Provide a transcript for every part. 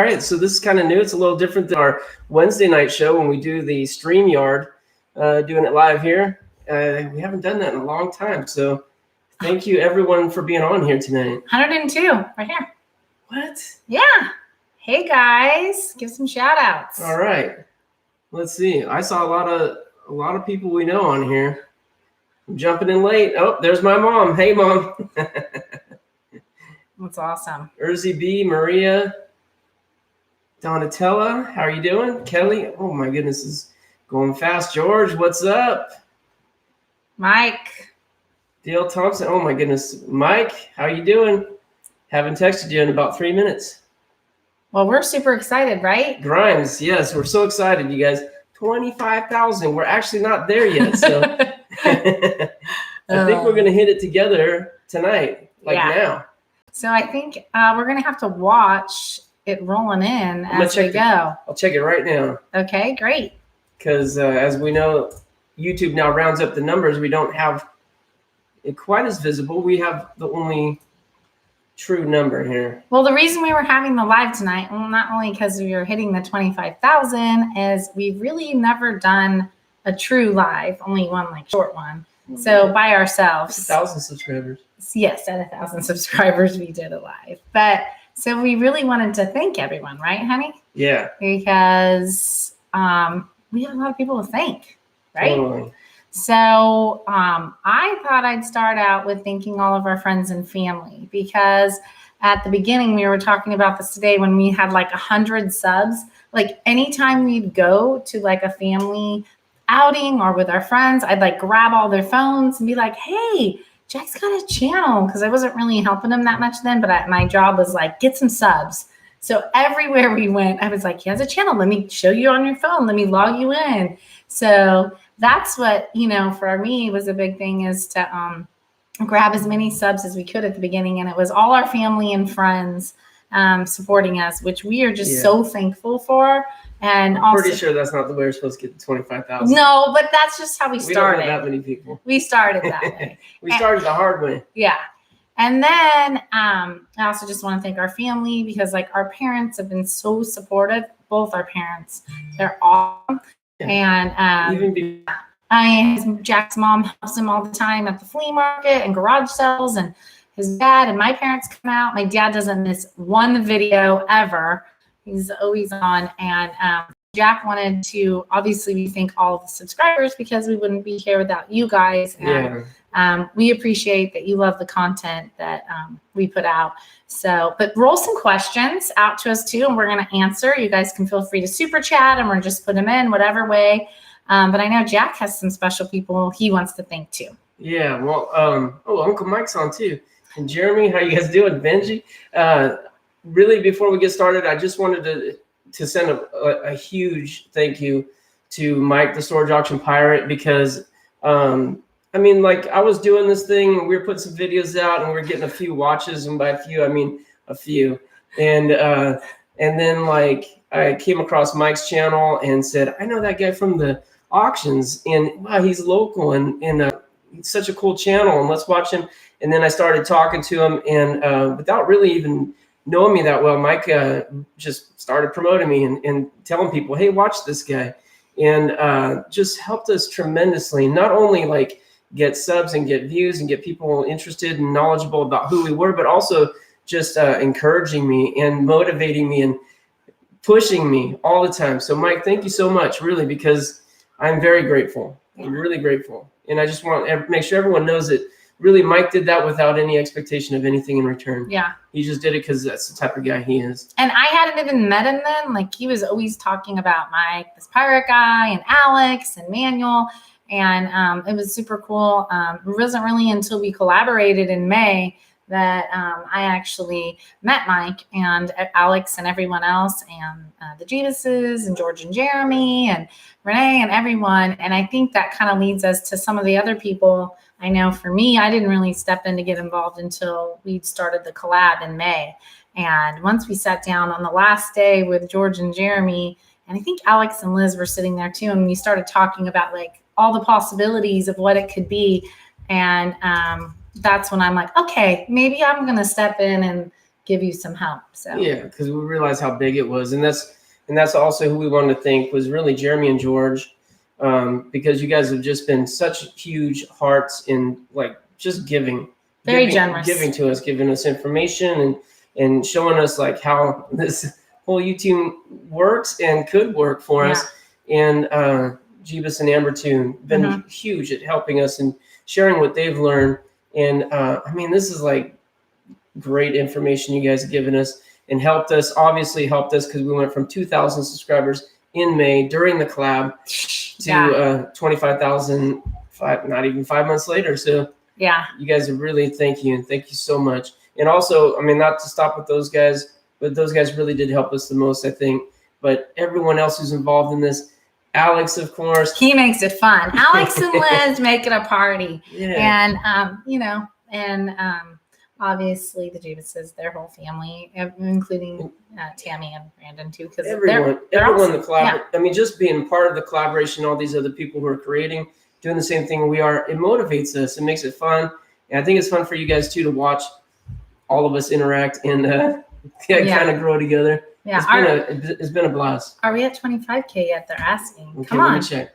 right. So this is kind of new. It's a little different than our Wednesday night show when we do the StreamYard, doing it live here. We haven't done that in a long time. So thank you, everyone, for being on here tonight. 102, right here. What? Yeah. Hey, guys. Give some shout-outs. All right. Let's see. I saw a lot of people we know on here. I'm jumping in late. Oh, there's my mom. Hey, Mom. That's awesome. Urzi B, Maria, Donatella, how are you doing? Kelly, oh my goodness, is going fast. George, what's up? Mike. Dale Thompson, oh my goodness. Mike, how you doing? Haven't texted you in about 3 minutes. Well, we're super excited, right? Grimes, yes, we're so excited, you guys. 25,000. We're actually not there yet, so I think we're going to hit it together tonight, now. So I think we're going to have to watch it rolling in as we go. I'll check it right now. Okay, great. Because as we know, YouTube now rounds up the numbers. We don't have it quite as visible. We have the only true number here. Well, the reason we were having the live tonight, well, not only because we were hitting the 25,000, is we've really never done a true live, only one like short one. So by ourselves. 1,000 subscribers. Yes, at 1,000 subscribers, we did it live. But so we really wanted to thank everyone, right, honey? Yeah. Because we have a lot of people to thank, right? Totally. So I thought I'd start out with thanking all of our friends and family, because at the beginning we were talking about this today when we had like 100 subs. Like anytime we'd go to like a family outing or with our friends, I'd like grab all their phones and be like, hey, Jack's got a channel, because I wasn't really helping him that much then, but my job was like, get some subs. So everywhere we went, I was like, he has a channel. Let me show you on your phone. Let me log you in. So that's what, for me was a big thing, is to grab as many subs as we could at the beginning. And it was all our family and friends supporting us, which we are just so thankful for. And I'm pretty sure that's not the way we're supposed to get to 25,000. No, but that's just how we started. We don't have that many people. We started that way. We started the hard way. Yeah. And then I also just want to thank our family, because like our parents have been so supportive. Both our parents, they're awesome. Yeah. And Jack's mom helps him all the time at the flea market and garage sales, and his dad and my parents come out. My dad doesn't miss one video ever. He's always on. And Jack wanted to obviously thank all the subscribers, because we wouldn't be here without you guys. And we appreciate that you love the content that we put out. So, but roll some questions out to us too, and we're going to answer. You guys can feel free to super chat them or just put them in whatever way. But I know Jack has some special people he wants to thank too. Yeah. Well, Uncle Mike's on too. And Jeremy, how you guys doing? Benji? Really, before we get started, I just wanted to send a huge thank you to Mike, the Storage Auction Pirate, because I was doing this thing, and we were putting some videos out, and we were getting a few watches, and by a few, I mean a few. And then I came across Mike's channel and said, I know that guy from the auctions, and wow, he's local, and he's such a cool channel, and let's watch him. And then I started talking to him, and without really even knowing me that well, Mike just started promoting me and telling people, hey, watch this guy, and just helped us tremendously. Not only get subs and get views and get people interested and knowledgeable about who we were, but also just encouraging me and motivating me and pushing me all the time. So Mike, thank you so much, really, because I'm very grateful. I'm really grateful. And I just want to make sure everyone knows that really Mike did that without any expectation of anything in return. Yeah. He just did it because that's the type of guy he is. And I hadn't even met him then. Like, he was always talking about Mike, this pirate guy, and Alex and Manuel. And it was super cool. It wasn't really until we collaborated in May that I actually met Mike and Alex and everyone else, and the Jeevuses and George and Jeremy and Renee and everyone. And I think that kind of leads us to some of the other people. I know for me, I didn't really step in to get involved until we started the collab in May. And once we sat down on the last day with George and Jeremy, and I think Alex and Liz were sitting there too, and we started talking about all the possibilities of what it could be. And that's when I'm like, okay, maybe I'm going to step in and give you some help. So yeah, because we realized how big it was, and that's also who we wanted to thank was really Jeremy and George, because you guys have just been such huge hearts in like just giving to us, giving us information and showing us like how this whole YouTube works and could work for us. And Jeebus and Amber too been huge at helping us and sharing what they've learned. And I mean, this is like great information you guys have given us and obviously helped us because we went from 2,000 subscribers in May during the collab to 25,000 not even 5 months later. So yeah, you guys are really thank you so much. And also, I mean, not to stop with those guys, but those guys really did help us the most, I think. But everyone else who's involved in this, Alex, of course, he makes it fun. Alex and Liz make it a party. Yeah. And obviously the Jeebuses, their whole family, including Tammy and Brandon too, because everyone the collaborate. I mean, just being part of the collaboration, all these other people who are creating, doing the same thing we are, it motivates us. It makes it fun, and I think it's fun for you guys too to watch all of us interact and kind of grow together. Yeah, it's been a blast. Are we at 25K yet? They're asking. Okay, Come on. Let me check.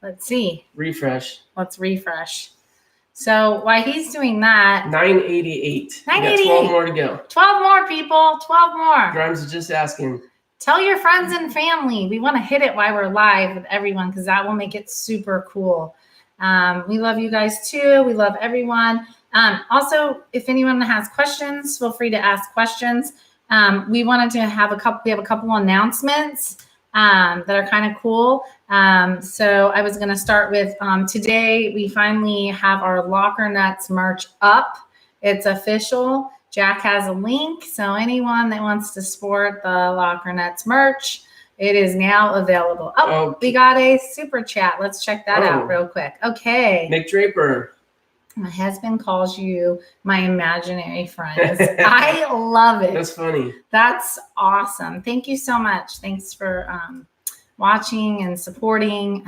Let's see. Refresh. Let's refresh. So while he's doing that, 988. 988. 12 more to go. 12 more people. 12 more. Grimes is just asking. Tell your friends and family. We want to hit it while we're live with everyone because that will make it super cool. We love you guys too. We love everyone. Also, if anyone has questions, feel free to ask questions. We wanted to have we have a couple announcements that are kind of cool. So I was going to start with today. We finally have our Locker Nuts merch up. It's official. Jack has a link. So anyone that wants to sport the Locker Nuts merch, it is now available. We got a super chat. Let's check that out real quick. Okay. Nick Draper. My husband calls you my imaginary friends. I love it. That's funny. That's awesome. Thank you so much. Thanks for watching and supporting.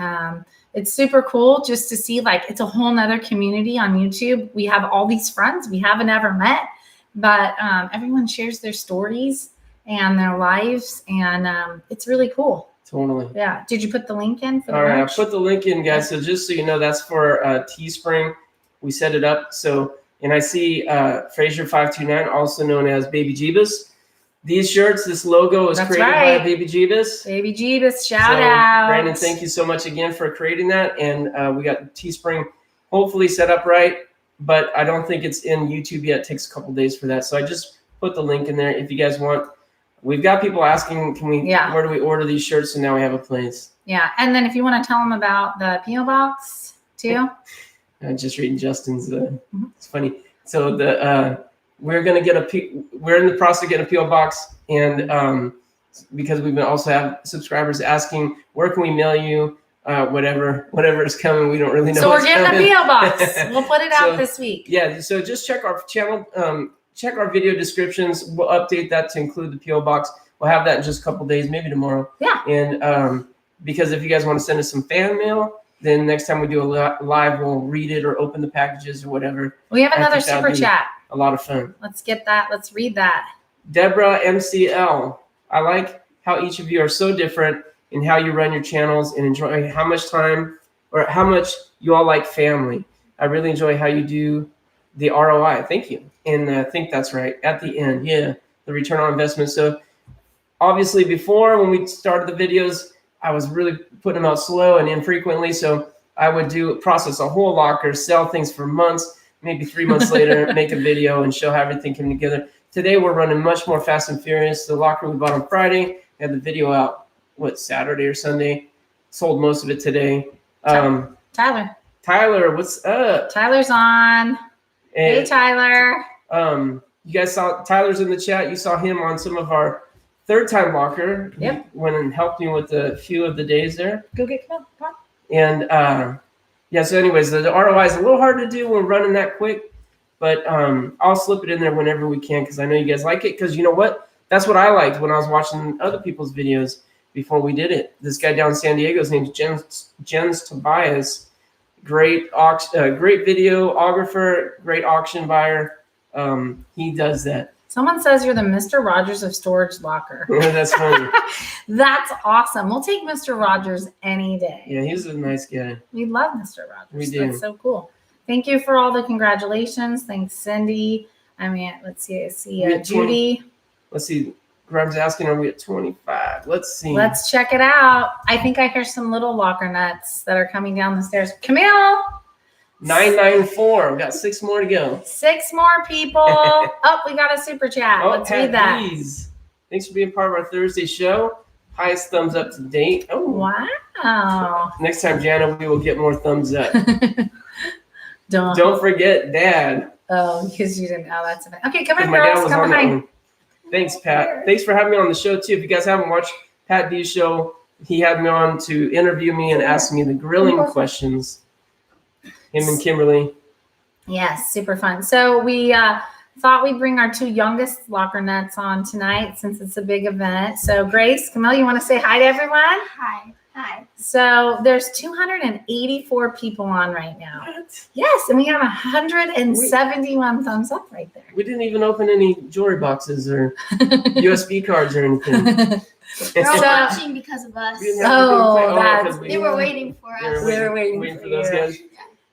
It's super cool just to see like it's a whole nother community on YouTube. We have all these friends we haven't ever met, but everyone shares their stories and their lives, and it's really cool. Totally. Yeah. Did you put the link in for the All right, merch? I put the link in, guys. So just so you know, that's for Teespring. We set it up. So, and I see Fraser529, also known as Baby Jeebus. These shirts, this logo is created by Baby Jeebus. Baby Jeebus, shout out. Brandon, thank you so much again for creating that. And we got Teespring hopefully set up right, but I don't think it's in YouTube yet. It takes a couple days for that. So I just put the link in there if you guys want. We've got people asking, where do we order these shirts? And now we have a place. Yeah. And then if you want to tell them about the P.O. Box too. I'm just reading Justin's. It's funny. So we're in the process of getting a PO box, and because we've been also have subscribers asking where can we mail you, whatever is coming. We don't really know. So we're getting a PO box. We'll put it out this week. Yeah. So just check our channel. Check our video descriptions. We'll update that to include the PO box. We'll have that in just a couple days, maybe tomorrow. Yeah. And because if you guys want to send us some fan mail, then next time we do a live, we'll read it or open the packages or whatever. We have another super chat. A lot of fun. Let's get that. Let's read that. Deborah MCL. I like how each of you are so different in how you run your channels and enjoy how much you all like family. I really enjoy how you do the ROI. Thank you. And I think that's right. At the end, the return on investment. So obviously before when we started the videos, I was really putting them out slow and infrequently. So I would process a whole locker, sell things for months, maybe 3 months later, make a video and show how everything came together. Today, we're running much more fast and furious. The locker we bought on Friday, had the video out, Saturday or Sunday. Sold most of it today. Tyler, what's up? Tyler's on. Hey, Tyler. You guys saw Tyler's in the chat. You saw him on some of our third-time locker. Yep. He went and helped me with a few of the days there. Come on. And so anyways, the ROI is a little hard to do when we're running that quick, but I'll slip it in there whenever we can because I know you guys like it. Because you know what? That's what I liked when I was watching other people's videos before we did it. This guy down in San Diego, his name's Jens Tobias. Great videographer, great auction buyer. He does that. Someone says you're the Mr. Rogers of storage locker. That's funny. That's awesome. We'll take Mr. Rogers any day. Yeah, he's a nice guy. We love Mr. Rogers. We do. That's so cool. Thank you for all the congratulations. Thanks, Cindy. I mean, let's see. I see Judy. Let's see. Graham's asking, are we at 25? Let's see. Let's check it out. I think I hear some little locker nuts that are coming down the stairs. Camille. 994. We've got 6 more to go. 6 more people. Oh, we got a super chat. Let's read that. Please. Thanks for being part of our Thursday show. Highest thumbs up to date. Oh, wow. Next time, Jana, we will get more thumbs up. Don't forget Dad. Oh, because you didn't. Oh, that's a okay. Come on, my dad girls. was Come on behind. Thanks, Pat. Thanks for having me on the show, too. If you guys haven't watched Pat D's show, he had me on to interview me and ask me the grilling questions. Him and Kimberly. Yes, super fun. So we thought we'd bring our 2 youngest locker nuts on tonight since it's a big event. So Grace, Camille, you want to say hi to everyone? Hi. Hi. So there's 284 people on right now. What? Yes, and we have 171 thumbs up right there. We didn't even open any jewelry boxes or USB cards or anything. They're all So- watching because of us. We didn't have anything to play. that's- 'Cause They were waiting for they were us. We were waiting for for those you. guys.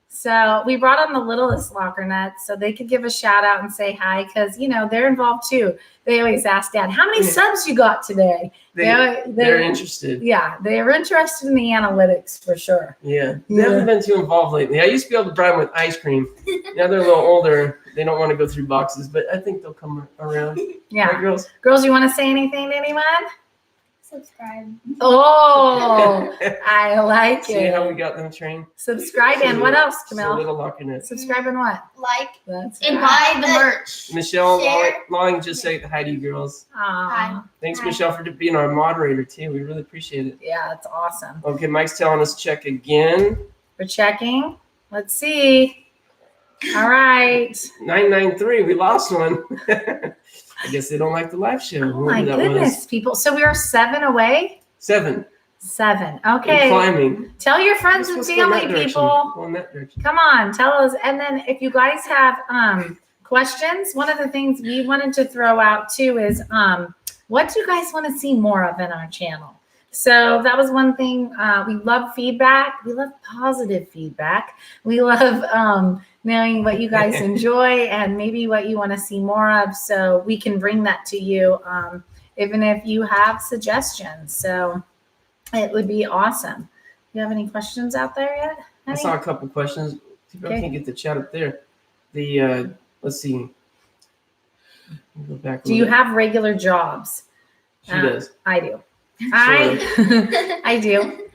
So we brought on the littlest locker nuts so they could give a shout out and say hi because, you know, they're involved too. They always ask Dad, how many subs you got today? They're interested. Yeah, they're interested in the analytics for sure. Yeah. They haven't been too involved lately. I used to be able to bribe them with ice cream. Now they're a little older. They don't want to go through boxes, but I think they'll come around. Yeah. Right, girls? Girls, you want to say anything to anyone? Subscribe. Oh, I like See it. how we got them trained? Subscribe and what else, So Camille? little locker nuts. Subscribe and what? Like That's and right. buy the merch. Michelle Share. Long, just say hi to you girls. Aw. Thanks, Hi. Michelle, for being our moderator, too. We really appreciate it. Yeah, it's awesome. Okay, Mike's telling us check again. We're checking. Let's see. All right. 993, we lost one. I guess they don't like the live show. Oh my Whoever that goodness, people. So we are 7 away? 7. 7. And Okay. climbing. Tell your friends and Let's go in that family, direction. people. Go in that direction. Come on, tell us. And then if you guys have questions, one of the things we wanted to throw out too is what do you guys want to see more of in our channel? So that was one thing. We love feedback. We love positive feedback. We love knowing what you guys enjoy and maybe what you want to see more of so we can bring that to you even if you have suggestions. So it would be awesome. Do you have any questions out there yet? I Honey? saw a couple questions. I Okay. can't get the chat up there. The let's see. Go back. Do you have regular jobs? She does. I do. I do.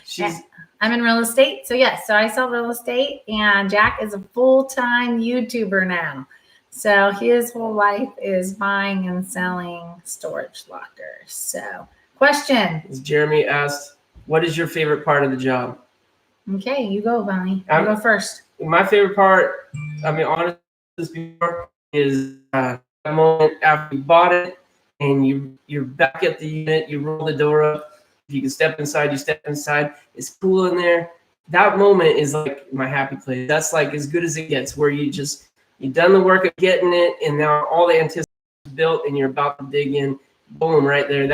She's I'm in real estate. So yes, so I sell real estate and Jack is a full-time YouTuber now. So his whole life is buying and selling storage lockers. So question. as Jeremy asked, what is your favorite part of the job? Okay, you go, Bonnie. You I'm- go first. My favorite part, I mean, honestly, before is the moment after you bought it and you're back at the unit, you roll the door up. If you can step inside, you step inside. It's cool in there. That moment is like my happy place. That's like as good as it gets, where you've done the work of getting it, and now all the anticipation is built, and you're about to dig in. Boom, right there.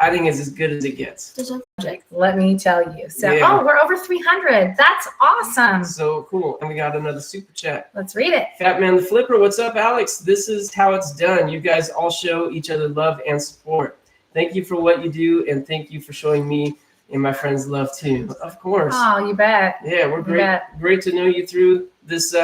I think it's as good as it gets. There's a Project, let me tell you. So, Yeah. oh, we're over 300. That's awesome. So cool. And we got another super chat. Let's read it. Fat Man the Flipper, what's up, Alex? This is how it's done. You guys all show each other love and support. Thank you for what you do, and thank you for showing me and my friends love too. Of course. Oh, you bet. Yeah, we're great. Yeah. Great to know you through this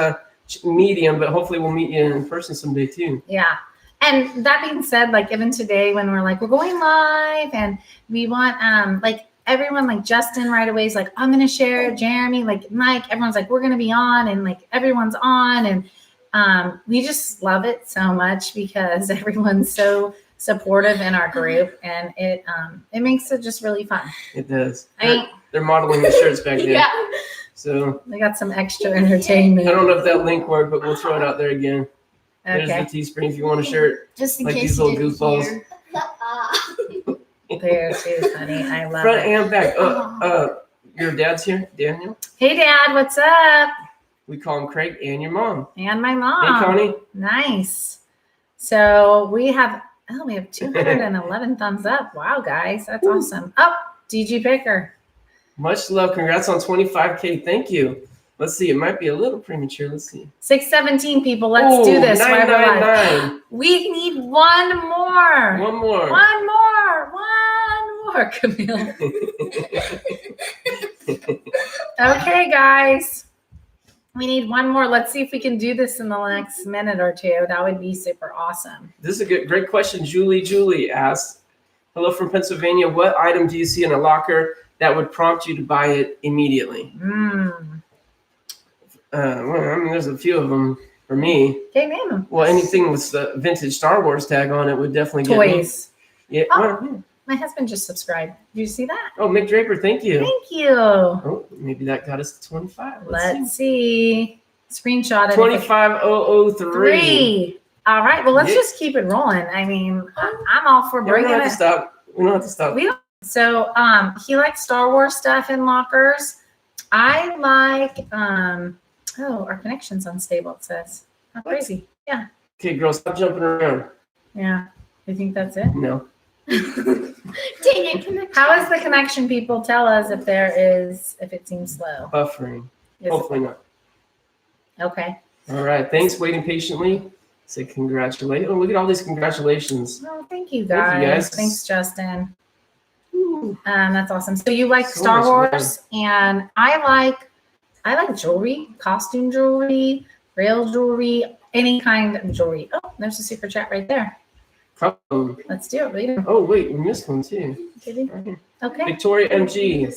medium, but hopefully we'll meet you in person someday too. Yeah. And that being said, like even today when we're like, we're going live and we want like everyone, like Justin right away is like, I'm going to share it. Jeremy, like Mike, everyone's like, we're going to be on, and like everyone's on. And we just love it so much because everyone's so supportive in our group, and it makes it just really fun. It does. I- They're modeling the shirts back there. yeah. So They got some extra entertainment. I don't know if that link worked, but we'll throw it out there again. There's Okay. the Teespring if you want a shirt. Just in Like case these you little didn't goofballs. hear. They're too funny. I love Front it. and back. Your dad's here, Daniel. Hey, Dad, what's up? We call him Craig, and your mom. And my Hey, mom. Connie. Nice. So we have 211 thumbs up. Wow, guys, that's awesome. Oh, DG Picker. Much love. Congrats on 25K. Thank you. Let's see. It might be a little premature. Let's see. 617 people. Let's do this. 999. We need one more. One more. One more, Camille. Okay, guys. We need one more. Let's see if we can do this in the next minute or two. That would be super awesome. This is a great question. Julie asked, hello from Pennsylvania. What item do you see in a locker that would prompt you to buy it immediately? Well, I mean, there's a few of them for me. Okay, name them. Well, anything with the vintage Star Wars tag on it would definitely Toys. Get me. Yeah. My husband just subscribed. Did you see that? Oh, Mick Draper, thank you. Thank you. Oh, maybe that got us to 25. Let's see. Screenshot it. 25003. All right. Well, let's just keep it rolling. I mean, I'm all for We bringing don't have it. to stop. We don't have to stop. So, he likes Star Wars stuff in lockers. I like. Our connection's unstable. It says. How crazy. Yeah. Okay, girls, stop jumping around. Yeah. You think that's it? No. Dang it, How is the connection? People tell us if it seems slow. Buffering. Hopefully not. Okay. All right. Thanks for waiting patiently. Say congratulations. Oh, look at all these congratulations. Oh, thank you Thank you, guys. guys. Thanks, Justin. Ooh. That's awesome. So you like So Star much Wars, and I like jewelry, costume jewelry, real jewelry, any kind of jewelry. Oh, there's a super chat right there. Come. Let's do it. Read it. Oh, wait, we missed one too. Did we? Right here. Okay. Victoria MG.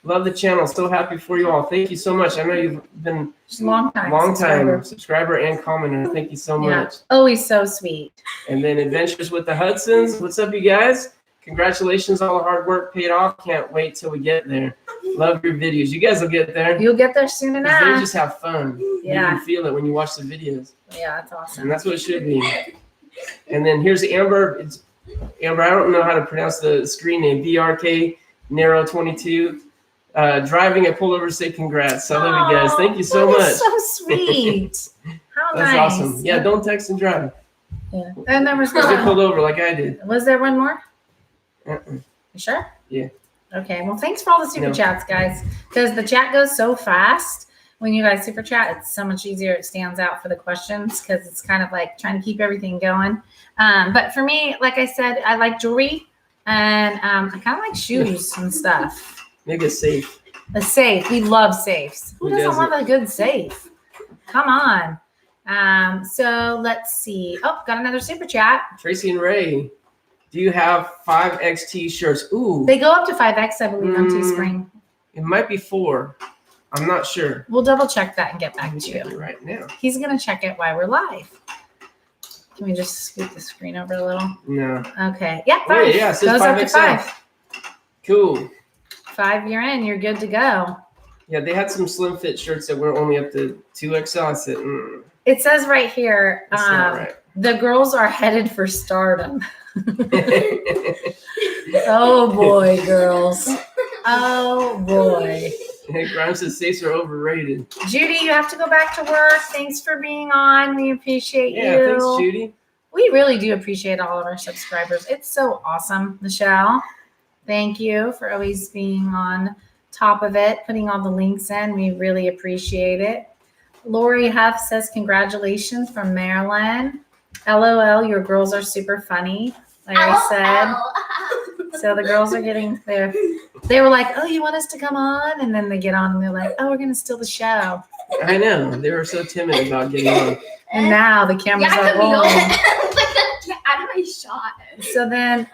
Love the channel. So happy for you all. Thank you so much. I know you've been Just a long time. subscriber and commenter. Thank you so Yeah. much. Oh, he's so sweet. And then Adventures with the Hudsons. What's up, you guys? Congratulations. All the hard work paid off. Can't wait till we get there. Love your videos. You guys will get there. You'll get there soon They enough. just have fun. Yeah. You can feel it when you watch the videos. Yeah, that's And awesome. that's what it should be. And then here's Amber. It's Amber, I don't know how to pronounce the screen name. BRK Narrow 22. Driving at pullover, say congrats. I love you guys. Thank you so that much. is so sweet. How That's nice. awesome. Yeah, don't text and drive. Yeah. And there was Get pulled over like I did. Was there one more? Uh-uh. You sure? Yeah. Okay. Well, thanks for all the super No. chats, guys. Because the chat goes so fast. When you guys super chat, it's so much easier. It stands out for the questions because it's kind of like trying to keep everything going. But for me, like I said, I like jewelry and I kind of like shoes and stuff. Make it safe. A safe. We love safes. Who Who doesn't doesn't? love a good safe? Come on. So let's see. Oh, got another super chat. Tracy and Ray, do you have 5XT shirts? Ooh, They go up to 5X, I believe, on Teespring. it might be 4. I'm not sure. We'll double check that and get back Let me to check you. it right now. He's going to check it while we're live. Can we just scoot the screen over a little? No. Okay. Yeah, Oh, 5. yeah, it says Goes up to 5XL. 5. Cool. 5, you're in. You're good to go. Yeah, they had some slim fit shirts that were only up to 2XL. I said, It says right here, that's not right. the girls are headed for stardom. Oh, boy, girls. Oh, boy. Hey, Grimes says safes are overrated. Judy, you have to go back to work. Thanks for being on. We appreciate Yeah, you. thanks, Judy. We really do appreciate all of our subscribers. It's so awesome, Michelle. Thank you for always being on top of it, putting all the links in. We really appreciate it. Lori Huff says, congratulations from Maryland. LOL, your girls are super funny, like I said. So the girls are getting there. They were like, oh, you want us to come on? And then they get on and they're like, oh, we're going to steal the show. I know. They were so timid about getting on. And now the cameras Yeah, are Camille. rolling. Get out of my shot. So then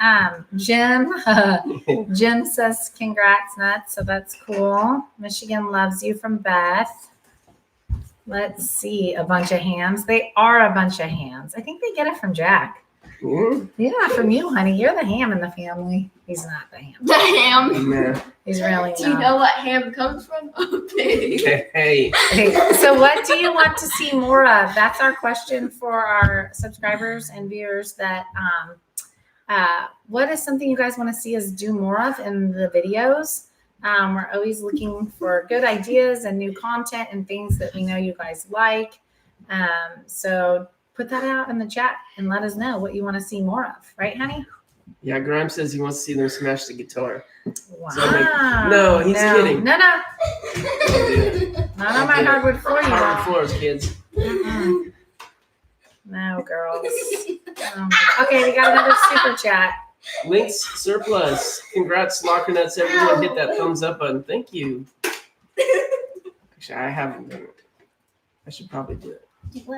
Jim says congrats, Nuts. So that's cool. Michigan loves you from Beth. Let's see. A bunch of hams. They are a bunch of hams. I think they get it from Jack. Mm, Yeah, from you, honey. You're the ham in the family. He's not the ham. The ham. nah. He's really Do you not. know what ham comes from? A pig. Hey. Okay, so what do you want to see more of? That's our question for our subscribers and viewers. That what is something you guys want to see us do more of in the videos? We're always looking for good ideas and new content and things that we know you guys like. So put that out in the chat and let us know what you want to see more of. Right, honey? Yeah, Grimes says he wants to see them smash the guitar. Wow. So no, he's kidding. No. Not on my hardwood floor, you Hardwood all. floors, kids. Mm-mm. No, girls. Okay, we got another super chat. Links surplus. Congrats, Locker Nuts. Everyone hit that thumbs up button. Thank you. Actually, I haven't done it. I should probably do it.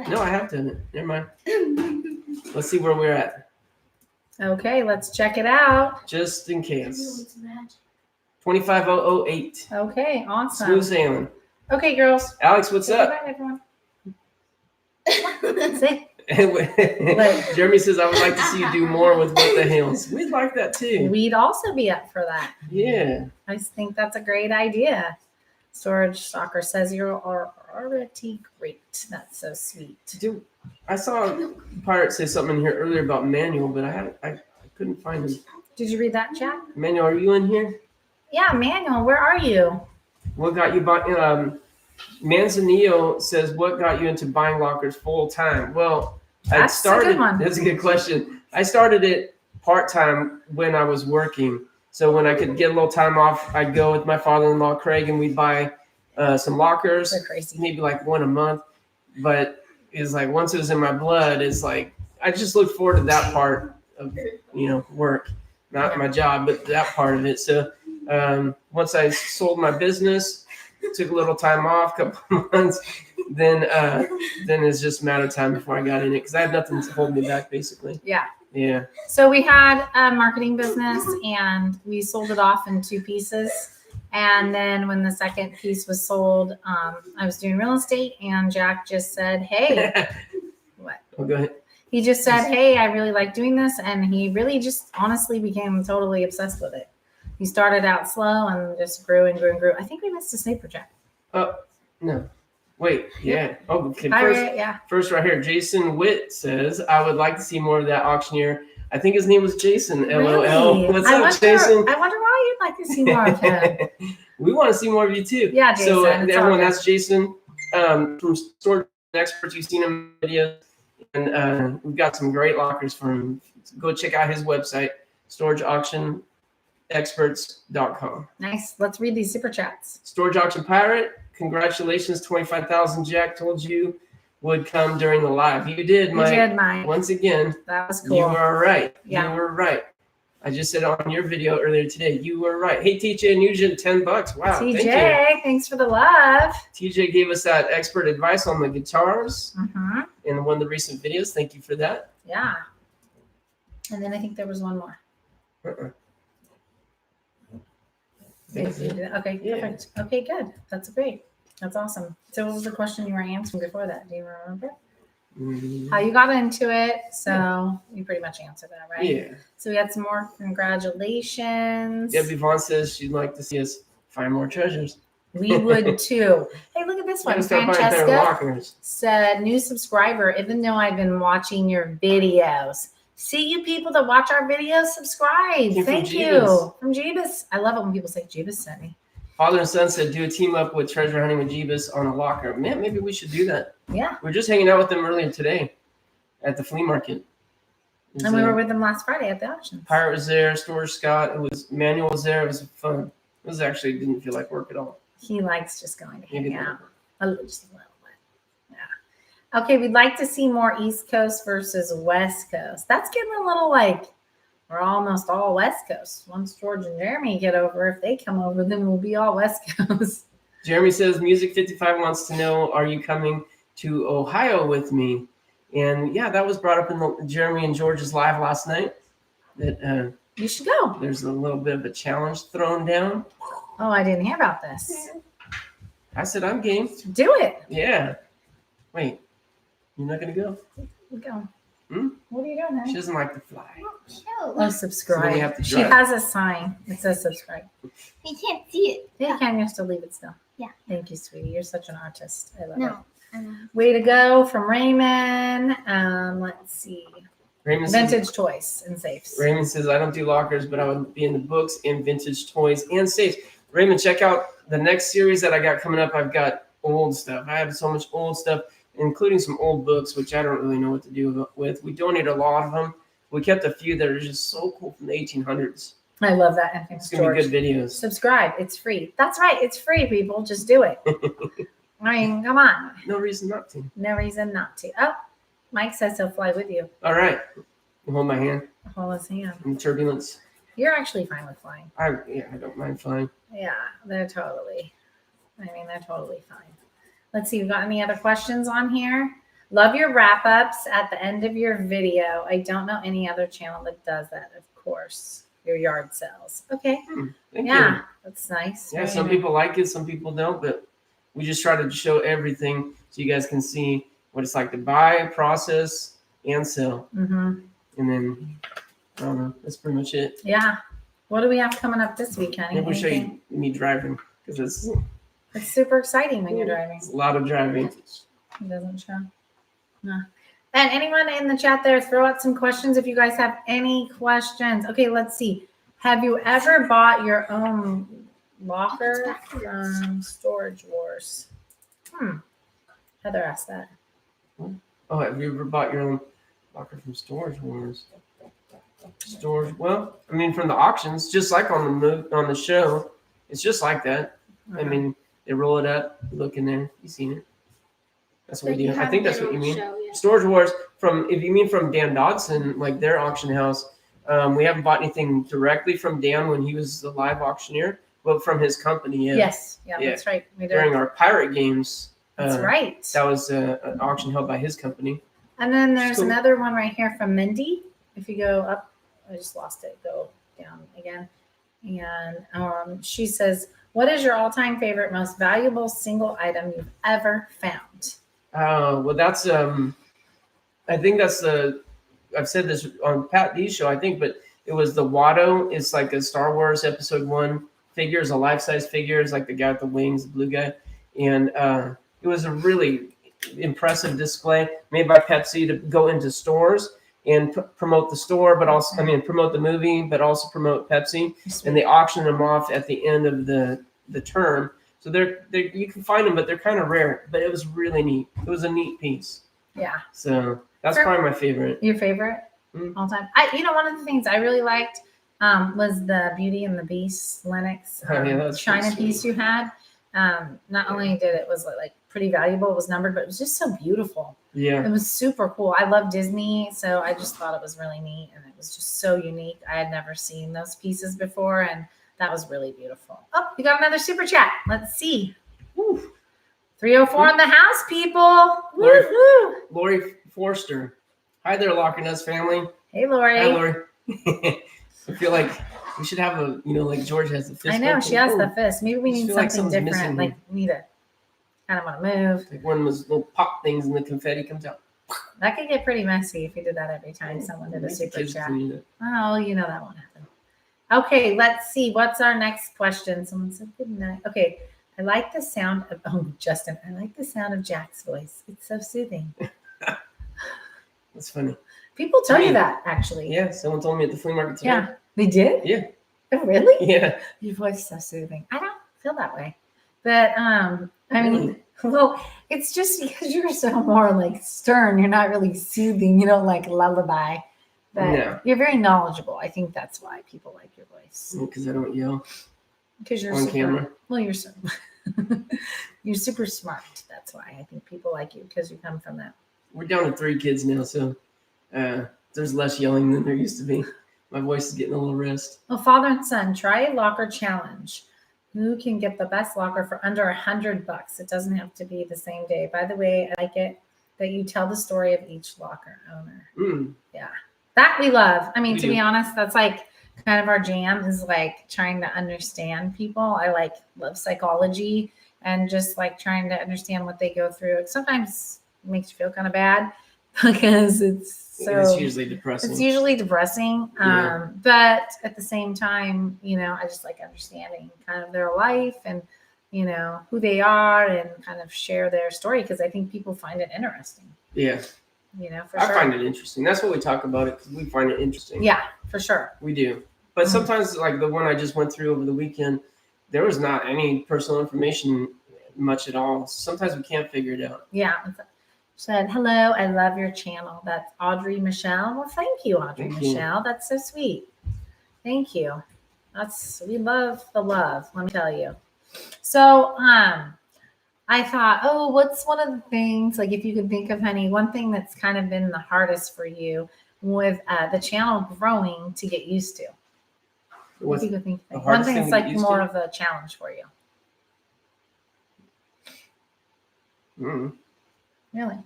No, I have done it. Never mind. Let's see where we're at. Okay, let's check it out. Just in case. 25008. Okay, awesome. Smooth sailing. Okay, girls. Alex, what's Say up? goodbye, everyone. Say. Jeremy says, I would like to see you do more with What the Hills. We'd like that too. We'd also be up for that. Yeah. I think that's a great idea. Storage Soccer says you're already great. That's so sweet. Dude, I saw Pirate say something in here earlier about Manuel, but I couldn't find him. Did you read that, chat? Manuel, are you in here? Yeah, Manuel, where are you? What got you Manzanillo says, what got you into buying lockers full time? Well, That's a good one. That's a good question. I started it part-time when I was working. So when I could get a little time off, I'd go with my father-in-law, Craig, and we'd buy some lockers. They're crazy. Maybe like one a month. But it's like once it was in my blood, it's like I just looked forward to that part of, work. Not my job, but that part of it. So once I sold my business, took a little time off, couple months, then it's just a matter of time before I got in it because I had nothing to hold me back, basically. Yeah. Yeah. So we had a marketing business and we sold it off in 2 pieces. And then when the second piece was sold, I was doing real estate and Jack just said, hey, what? Oh, go ahead. He just said, hey, I really like doing this. And he really just honestly became totally obsessed with it. He started out slow and just grew and grew and grew. I think we missed a sniper, Jack. Oh, no. Wait, yeah. Oh, okay. First right here, Jason Witt says, I would like to see more of that auctioneer. I think his name was Jason, LOL. Really? What's up, Jason? I wonder why you'd like to see more of him. We want to see more of you, too. Yeah, Jason. So, everyone, that's Jason from Storage Experts. You've seen him in videos. And we've got some great lockers for him. Go check out his website, storageauctionexperts.com. Nice. Let's read these super chats. Storage Auction Pirate, congratulations, 25,000. Jack told you would come during the live. You did, Mike. You did, Mike. Once again, that was cool. You were right. Yeah. You were right. I just said on your video earlier today, you were right. Hey, TJ Nugent, $10. Wow. TJ, thank you. Thanks for the love. TJ gave us that expert advice on the guitars Mm-hmm. in one of the recent videos. Thank you for that. Yeah. And then I think there was one more. Okay, Yeah. perfect. Okay, good. That's great. That's awesome. So what was the question you were answering before that? Do you remember? How you got into it? So you pretty much answered that, right? Yeah. So we had some more congratulations. Debbie Vaughn says she'd like to see us find more treasures. We would too. Hey, look at this one. Francesca said, new subscriber, even though I've been watching your videos. See you people that watch our videos, subscribe. Thank you. From Jeebus. I love it when people say Jeebus sent me. Father and son said, do a team up with treasure hunting with Jeebus on a locker. Man, maybe we should do that. Yeah. We were just hanging out with them earlier today at the flea market. And we were with them last Friday at the auction. Pirate was there, Storage Scott, Manuel was there. It was fun. It was actually didn't feel like work at all. He likes just going to hang out. Just a little bit. Yeah. Okay, we'd like to see more East Coast versus West Coast. That's getting a little like we're almost all West Coast. Once George and Jeremy get over, if they come over, then we'll be all West Coast. Jeremy says, Music 55 wants to know, are you coming to Ohio with me? And yeah, that was brought up in Jeremy and George's live last night. That you should go. There's a little bit of a challenge thrown down. Oh, I didn't hear about this. I said, I'm game. Do it. Yeah. Wait, you're not going to go? We're going. Hmm? What are you doing, honey? She doesn't like to fly. Oh, subscribe. So we have to she drive. has a sign. It says subscribe. You can't see it. Yeah, you can. You have to leave it still. Yeah. Thank you, sweetie. You're such an artist. I love it. No. Way to go from Raymond. Let's see. Raymond Vintage says, toys and safes. Raymond says, I don't do lockers, but I would be in the books and vintage toys and safes. Raymond, check out the next series that I got coming up. I've got old stuff. I have so much old stuff. including some old books, which I don't really know what to do with. We donated a lot of them. We kept a few that are just so cool from the 1800s. I love that. And thanks, It's going to George. be good videos. Subscribe. It's free. That's right. It's free, people. Just do it. I mean, come on. No reason not to. No reason not to. Oh, Mike says he'll fly with you. All right. Hold my hand Hold his hand. in turbulence. You're actually fine with flying. I don't mind flying. Yeah, they're totally fine. Let's see. We've got any other questions on here? Love your wrap-ups at the end of your video. I don't know any other channel that does that, of course. Your yard sales. Okay. Thank Yeah, you. that's nice. Yeah, Very some nice. people like it, some people don't, but we just try to show everything so you guys can see what it's like to buy, process, and sell. Mm-hmm. And then, I don't know, that's pretty much it. Yeah. What do we have coming up this week, honey? Maybe we'll show Anything? you me driving because It's super exciting when you're driving. it's a lot of driving. It doesn't show. No. And anyone in the chat there, throw out some questions if you guys have any questions. Okay, let's see. Have you ever bought your own locker from Storage Wars? Heather asked that. Oh, have you ever bought your own locker from Storage Wars? Storage, well, I mean, from the auctions, just like on the show, it's just like that. I mean, they roll it up, you look in there, you seen it. That's what we do. I think that's what you mean. Storage Wars, if you mean from Dan Dodson, like their auction house, we haven't bought anything directly from Dan when he was the live auctioneer, but from his company. Yeah. Yes, yeah, that's right. We did. During our pirate games. That's right. That was an auction held by his company. And then there's Cool. another one right here from Mindy. If you go up, I just lost it. Go down again. And she says, what is your all-time favorite, most valuable single item you've ever found? Well, that's I think that's I've said this on Pat D's show, I think, but it was the Watto. It's like a Star Wars Episode 1 figure, it's a life-size figure. It's like the guy with the wings, the blue guy. And it was a really impressive display made by Pepsi to go into stores and promote the store, but also, promote the movie, but also promote Pepsi. And they auction them off at the end of the term. So they're you can find them, but they're kind of rare. But it was really neat. It was a neat piece. Yeah. So that's probably my favorite. Your favorite all time? One of the things I really liked was the Beauty and the Beast Lennox China piece you had. Not only did it was like pretty valuable, it was numbered, but it was just so beautiful. Yeah. It was super cool. I love Disney, so I just thought it was really neat, and it was just so unique. I had never seen those pieces before, and that was really beautiful. Oh, we got another super chat. Let's see. Woo. 304 in the house, people. Woo-hoo. Lori Forster. Hi there, Locker Nuts family. Hey, Lori. Hi, Lori. I feel like we should have like George has the fist. I know, she has the Ooh. fist. Maybe we need feel like something something's different. missing Like, we need to kind of want to move. Like one of those little pop things and the confetti comes out. That could get pretty messy if you did that every time someone did a Maybe super kids chat. can use it. Oh, that won't happen. Okay, let's see. What's our next question? Someone said good night. Okay, I like the sound of, Justin, I like the sound of Jack's voice. It's so soothing. That's funny. People tell you that, actually. Yeah, someone told me at the flea market today. Yeah, they did? Yeah. Oh, really? Yeah. Your voice is so soothing. I don't feel that way. But, well, it's just because you're so more like stern. You're not really soothing. You don't like lullaby. But you're very knowledgeable. I think that's why people like your voice. Because I don't yell. Because you're on camera. Well, you're so you're super smart. That's why I think people like you, because you come from that. We're down to 3 kids now, so there's less yelling than there used to be. My voice is getting a little rest. Well, father and son, try a locker challenge. Who can get the best locker for under $100? It doesn't have to be the same day. By the way, I like it that you tell the story of each locker owner. Yeah, that we love. I mean, to be honest, that's like kind of our jam, is like trying to understand people. I love psychology and just like trying to understand what they go through. It sometimes makes you feel kind of bad because it's usually depressing. It's usually depressing. But at the same time, I just like understanding kind of their life and, who they are and kind of share their story, because I think people find it interesting. Yeah. For sure. I find it interesting. That's what we talk about it, because we find it interesting. Yeah, for sure. We do. But sometimes, like the one I just went through over the weekend, there was not any personal information much at all. Sometimes we can't figure it out. Yeah. Said, hello, I love your channel. That's Audrey Michelle. Well, thank you, Audrey Michelle. That's so sweet. Thank you. We love the love, let me tell you. So I thought, oh, what's one of the things, like if you could think of, honey, one thing that's kind of been the hardest for you with the channel growing to get used to? What do you think? One thing that's like more of a challenge for you. Really?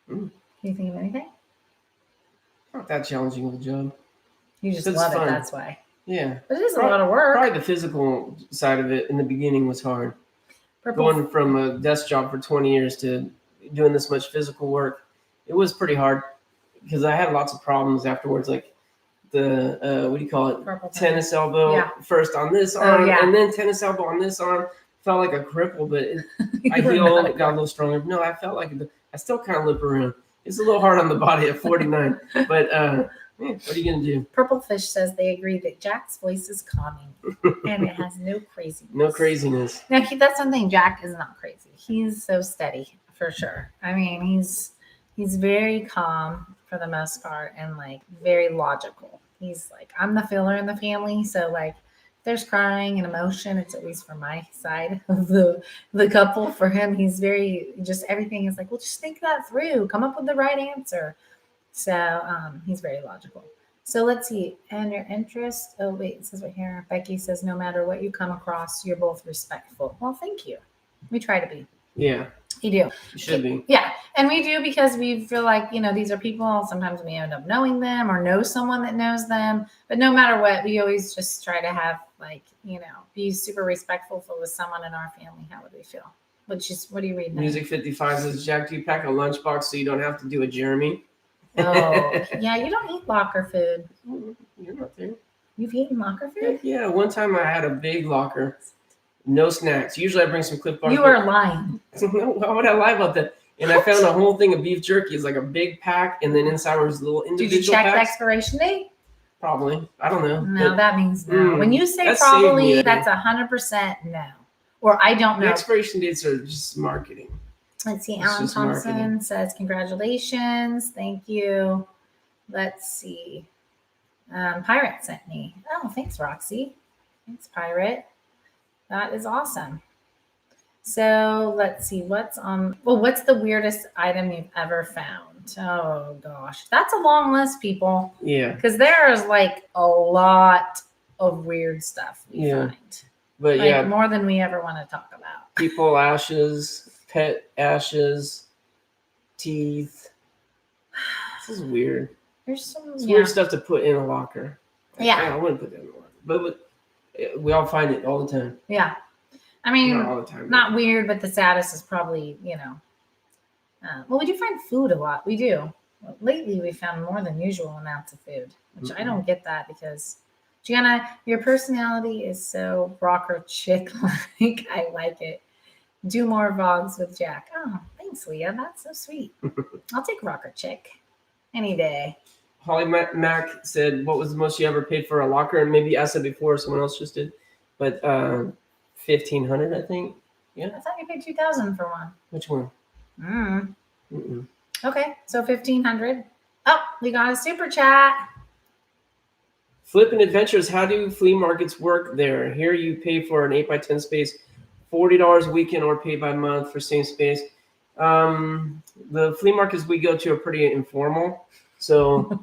Can you think of anything? Not that challenging of a job. You just love it, that's why. Yeah. But it is a lot of work. Probably the physical side of it in the beginning was hard. Going from a desk job for 20 years to doing this much physical work, it was pretty hard because I had lots of problems afterwards, like the, what do you call it? Tennis elbow first on this arm and then tennis elbow on this arm. Felt like a cripple, but I healed, got a little stronger. No, I felt like I still kind of limp around. It's a little hard on the body at 49, but what are you going to do? Purple Fish says they agree that Jack's voice is calming and it has no craziness. No craziness. Now, that's one thing. Jack is not crazy. He's so steady for sure. I mean, he's very calm for the most part and like very logical. He's like, I'm the filler in the family. So like, there's crying and emotion, it's at least from my side of the couple. For him, he's very, just everything is like, well, just think that through, come up with the right answer. So he's very logical. So let's see. And your interest, oh wait, it says right here, Becky says, no matter what you come across, you're both respectful. Well, thank you. We try to be. Yeah. You do. You should be. Yeah. And we do because we feel like, these are people, sometimes we end up knowing them or know someone that knows them. But no matter what, we always just try to have be super respectful with someone in our family. How would we feel? What do you read now? Music 55 says, Jack, do you pack a lunchbox so you don't have to do a Jeremy? Oh, yeah. You don't eat locker food. You're not there. You've eaten locker food? Yeah. One time I had a big locker. No snacks. Usually I bring some Clif Bars. You are lying. No, why would I lie about that? And I found a whole thing of beef jerky. It's like a big pack, and then inside was little individual Did you check packs. the expiration date? Probably. I don't know. No, that means no. When you say probably, that's 100% no. Or I don't know. The expiration dates are just marketing. Let's see. Alan Thompson says, congratulations. Thank you. Let's see. Pirate sent me. Oh, thanks, Roxy. Thanks, Pirate. That is awesome. So let's see. What's the weirdest item you've ever found? Oh, gosh. That's a long list, people. Yeah. Because there is like a lot of weird stuff we find. But like, more than we ever want to talk about. People ashes, pet ashes, teeth. This is weird. There's some weird stuff to put in a locker. Yeah. I wouldn't put that in a locker. But we all find it all the time. Yeah. I mean, not all the time. Not weird, but the saddest is probably, well, we do find food a lot. We do. Lately, we found more than usual amounts of food, which I don't get that because, Gianna, your personality is so rocker chick-like. I like it. Do more vlogs with Jack. Oh, thanks, Leah. That's so sweet. I'll take rocker chick any day. Holly Mac said, what was the most you ever paid for a locker? And maybe I said before, someone else just did. But $1,500, I think. Yeah. I thought you paid $2,000 for one. Which one? Okay, so $1,500. Oh, we got a super chat. Flip and Adventures. How do flea markets work there? Here you pay for an 8x10 space, $40 a weekend, or pay by month for same space. The flea markets we go to are pretty informal. So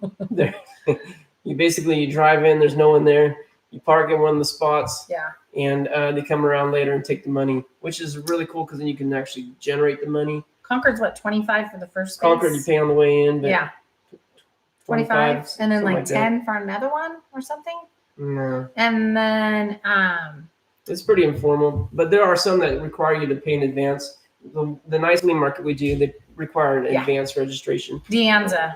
you drive in, there's no one there. You park in one of the spots. Yeah. And they come around later and take the money, which is really cool because then you can actually generate the money. Concord's what, $25 for the first space? Concord you pay on the way in, but yeah. 25 and then like 10 for another one or something? No. And then it's pretty informal, but there are some that require you to pay in advance. The nice flea market we do, they require an advance registration. Deanza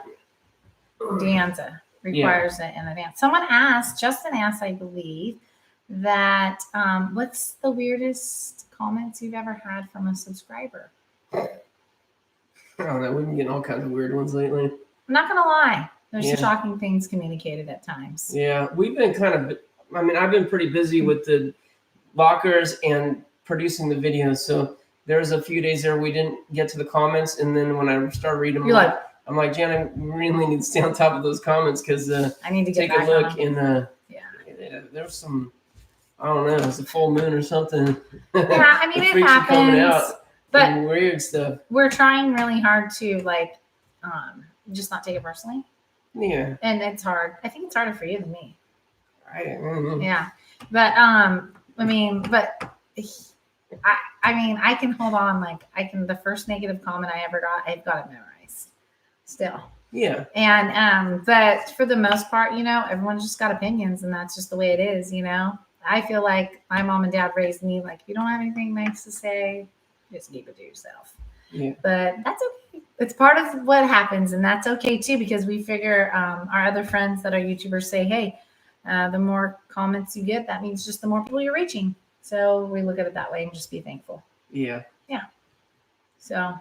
requires it in advance. Justin asked, I believe, that what's the weirdest comments you've ever had from a subscriber? I don't know. We've been getting all kinds of weird ones lately. I'm not gonna lie. There's shocking things communicated at times. Yeah, we've been I've been pretty busy with the lockers and producing the videos. So there was a few days there we didn't get to the comments, and then when I started reading them, You're like, I'm like, Jan, I really need to stay on top of those comments because I need to get take a back look on. and Yeah. there's some, I don't know, it's a full moon or something. Yeah, I mean, The it freaks are coming happens, out, but some weird stuff. we're trying really hard to like just not take it personally. Yeah. And it's hard. I think it's harder for you than me. I don't know. Yeah. But I mean, I can hold on. Like the first negative comment I ever got, I've got it memorized still. Yeah. And but for the most part, everyone's just got opinions, and that's just the way it is. I feel like my mom and dad raised me like, if you don't have anything nice to say, just keep it to yourself. Yeah. But that's okay. It's part of what happens, and that's okay too, because we figure our other friends that are YouTubers say, hey, the more comments you get, that means just the more people you're reaching. So we look at it that way and just be thankful. Yeah. Yeah. So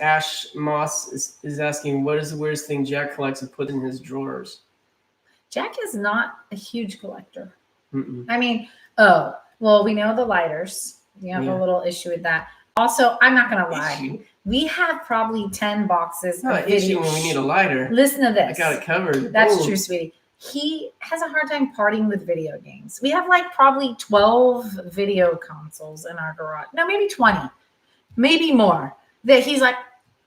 Ash Moss is asking, what is the weirdest thing Jack collects and put in his drawers? Jack is not a huge collector. Mm-mm. I mean, well, we know the lighters. You have a little issue with that. Also, I'm not going to lie. Issue? We have probably 10 boxes It's not of an issue videos. when we need a lighter. Listen to this. I got it covered. That's Boom. true, sweetie. He has a hard time partying with video games. We have like probably 12 video consoles in our garage. No, maybe 20, maybe more. That he's like,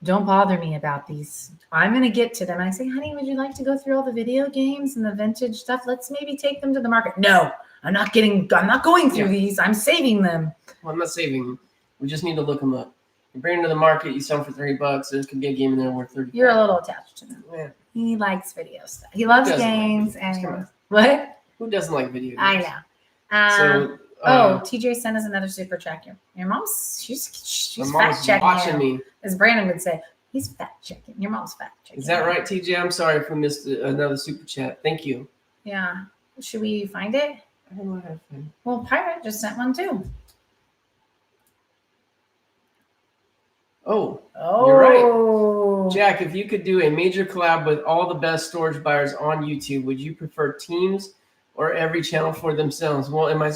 don't bother me about these. I'm going to get to them. And I say, honey, would you like to go through all the video games and the vintage stuff? Let's maybe take them to the market. No, I'm not going through these. I'm saving them. Well, I'm not saving them. We just need to look them up. You bring them to the market, you sell them for $30. There could be a game in there worth $30. You're a little attached to them. Yeah. He likes video stuff. He loves Who doesn't like games. video games? And Come on. what? Who doesn't like video games? I know. So, TJ sent us another super check. Your mom's she's my fat mom's checking watching you. me. As Brandon would say, he's fat checking. Your mom's fat checking. Is that you. right, TJ? I'm sorry if we missed another super chat. Thank you. Yeah. Should we find it? I don't know how to find it. Well, Pirate just sent one too. Oh, Oh, you're right. Jack, if you could do a major collab with all the best storage buyers on YouTube, would you prefer teams or every channel for themselves? Well, am I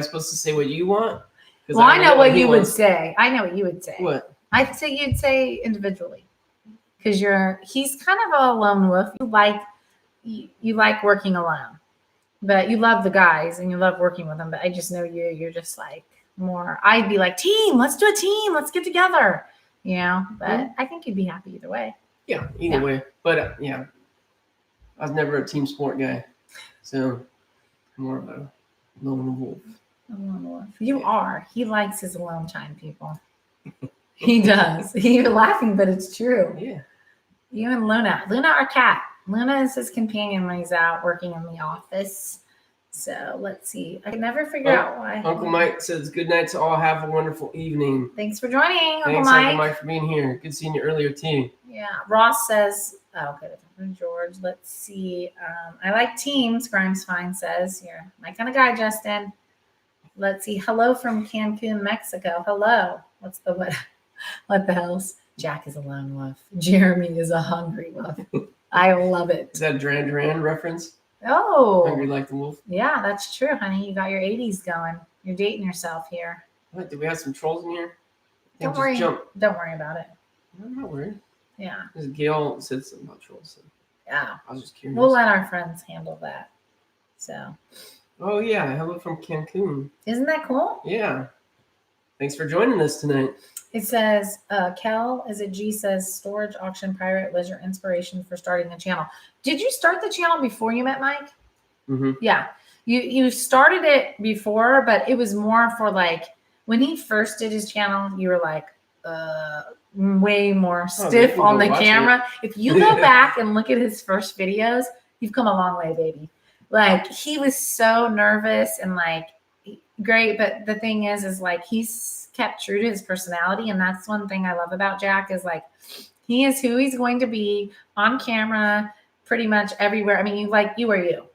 supposed to say what you want? Well, I know what you would wants. say. I know what you would say. What? I'd say you'd say individually, because he's kind of a lone wolf. You like working alone, but you love the guys and you love working with them. But I just know you're just like more. I'd be like, team, let's do a team, let's get together, But I think you'd be happy either way. Yeah, either way. But I was never a team sport guy, so more of a lone wolf. A lone wolf. You are. He likes his alone time, people. He does. You're laughing, but it's true. Yeah. You and Luna. Luna, our cat. Luna is his companion when he's out working in the office. So let's see. I can never figure out why. Uncle Mike says, good night to all. Have a wonderful evening. Thanks for joining, Uncle Thanks, Mike. Uncle Mike, for being here. Good seeing you earlier, too. Yeah. Ross says, okay, George. Let's see. I like teams, Grimes Fine says. You're my kind of guy, Justin. Let's see. Hello from Cancun, Mexico. Hello. What the hell's? Jack is a lone wolf. Jeremy is a hungry wolf. I love it. Is that a Duran Duran reference? Oh. Hungry like the wolf? Yeah, that's true, honey. You got your 80s going. You're dating yourself here. What? Do we have some trolls in here? Don't Just worry. Jump. Don't worry about it. I'm not worried. Yeah. Because Gail said something about trolls. So Yeah. I was just curious. We'll let our friends handle that. So. Oh, yeah. Hello from Cancun. Isn't that cool? Yeah. Thanks for joining us tonight. It says, Kel, is it G says, Storage Auction Pirate was your inspiration for starting the channel. Did you start the channel before you met Mike? Mm-hmm. Yeah. You started it before, but it was more for like, when he first did his channel, you were like, way more stiff on the camera. If you go back and look at his first videos, you've come a long way, baby. Like, he was so nervous and like, great. But the thing is like, he's kept true to his personality. And that's one thing I love about Jack is like, he is who he's going to be on camera pretty much everywhere. I mean, you are you.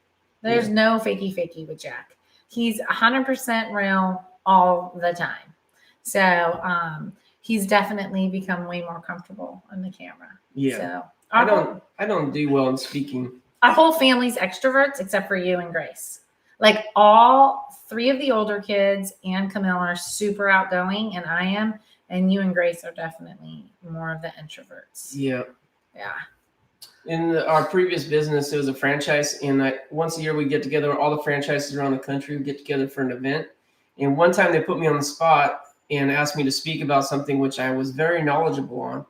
There's no fakey with Jack. He's 100% real all the time. So he's definitely become way more comfortable on the camera. Yeah. So I don't do well in speaking. our whole family's extroverts except for you and Grace. Like all three of the older kids and Camille are super outgoing, and I am. And you and Grace are definitely more of the introverts. Yeah. Yeah. In our previous business, it was a franchise, and once a year we get together. All the franchises around the country we get together for an event. And one time they put me on the spot and asked me to speak about something which I was very knowledgeable on,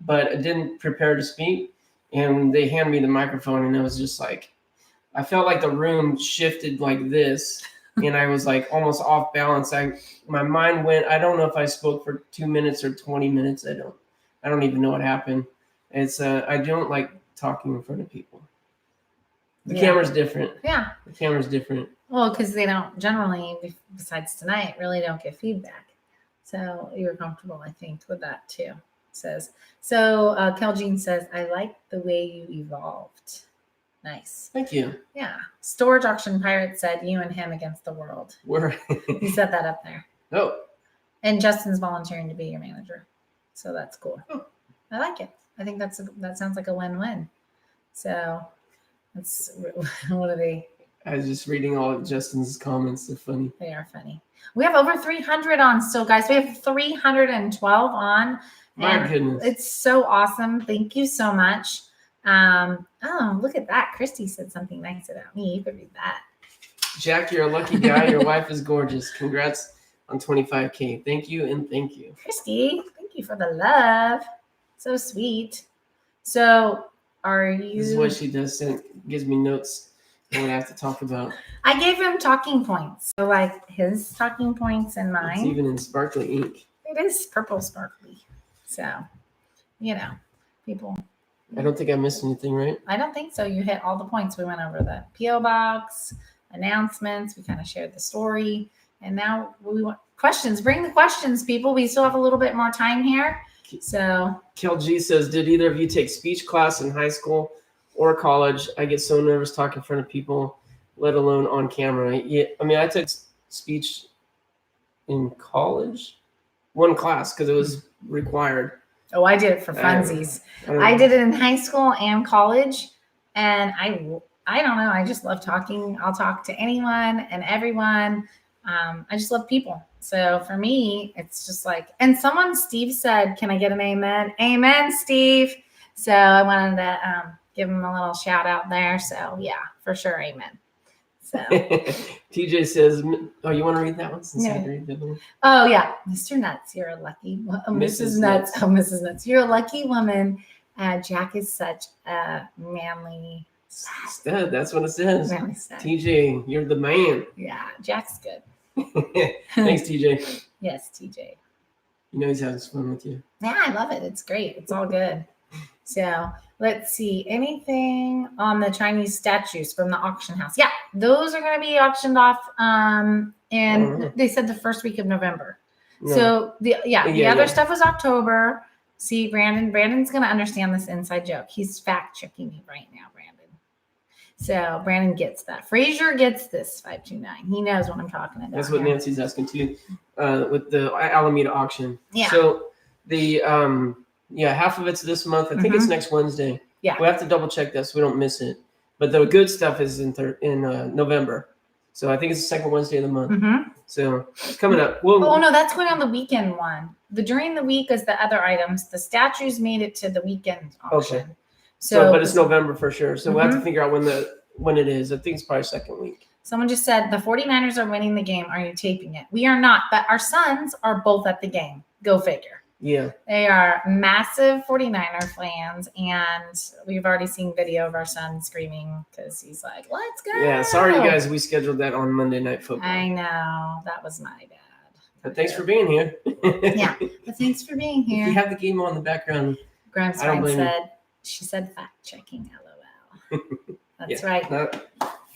but I didn't prepare to speak. And they handed me the microphone, and it was just like, I felt like the room shifted like this, and I was like almost off balance. My mind went. I don't know if I spoke for 2 minutes or 20 minutes. I don't even know what happened. It's I don't like talking in front of people. The camera's different. Yeah. The camera's different. Well, because they don't generally, besides tonight, really don't get feedback. So you're comfortable, I think, with that too. Says so. Kel Jean says, "I like the way you evolved." Nice. Thank you. Yeah. Storage Auction Pirate said, "You and him against the world." He said that up there. Oh. And Justin's volunteering to be your manager, so that's cool. Oh. I like it. I think that sounds like a win-win. So that's what are they? I was just reading all of Justin's comments. They're funny. They are funny. We have over 300 on still, guys. We have 312 on. My goodness. It's so awesome. Thank you so much. Oh, look at that. Christy said something nice about me. You could read that. Jack, you're a lucky guy. Your wife is gorgeous. Congrats on 25K. Thank you and thank you. Christy, thank you for the love. So sweet. So are you... This is what she does. Gives me notes on what I have to talk about. I gave him talking points. So like his talking points and mine. It's even in sparkly ink. It is purple sparkly. So, people... I don't think I missed anything, right? I don't think so. You hit all the points. We went over the P.O. box, announcements. We kind of shared the story. And now we want questions. Bring the questions, people. We still have a little bit more time here. So Kel G says, did either of you take speech class in high school or college? I get so nervous talking in front of people, let alone on camera. Yeah, I mean, I took speech in college. One class because it was required. Oh, I did it for funsies. I did it in high school and college. And I don't know. I just love talking. I'll talk to anyone and everyone. I just love people. So for me, it's just like, and Steve said, can I get an amen? Amen, Steve. So I wanted to give him a little shout out there. So yeah, for sure. Amen. So TJ says, oh, you want to read that one? Since I read the other one? Oh yeah. Mr. Nuts, you're a lucky Mrs. Nuts. Oh, Mrs. Nuts. You're a lucky woman. Jack is such a manly stud. That's what it says. Manly stud. TJ, you're the man. Yeah, Jack's good. Thanks, TJ. Yes, TJ. You know he's having fun with you. Yeah, I love it. It's great. It's all good. So let's see. Anything on the Chinese statues from the auction house? Yeah, those are going to be auctioned off. And they said the first week of November. No. So the other stuff was October. See, Brandon's going to understand this inside joke. He's fact checking me right now, Brandon. So Brandon gets that. Frazier gets this 529. He knows what I'm talking about. That's what Nancy's asking too, with the Alameda auction. Yeah. So the half of it's this month. I think it's next Wednesday. Yeah. We have to double check this so we don't miss it. But the good stuff is in November. So I think it's the second Wednesday of the month. Mm-hmm. So it's coming up. Oh no, that's going on the weekend one. The during the week is the other items. The statues made it to the weekend auction. Okay. So but it's November for sure. So we'll have to figure out when it is. I think it's probably second week. Someone just said the 49ers are winning the game. Are you taping it? We are not, but our sons are both at the game. Go figure. Yeah. They are massive 49er fans, and we've already seen video of our son screaming because he's like, let's go. Yeah, sorry, you guys. We scheduled that on Monday Night Football. I know. That was my bad. But thanks for being here. Yeah, but thanks for being here. If you have the game on in the background. Grimes said, she said fact checking, LOL. That's right. No.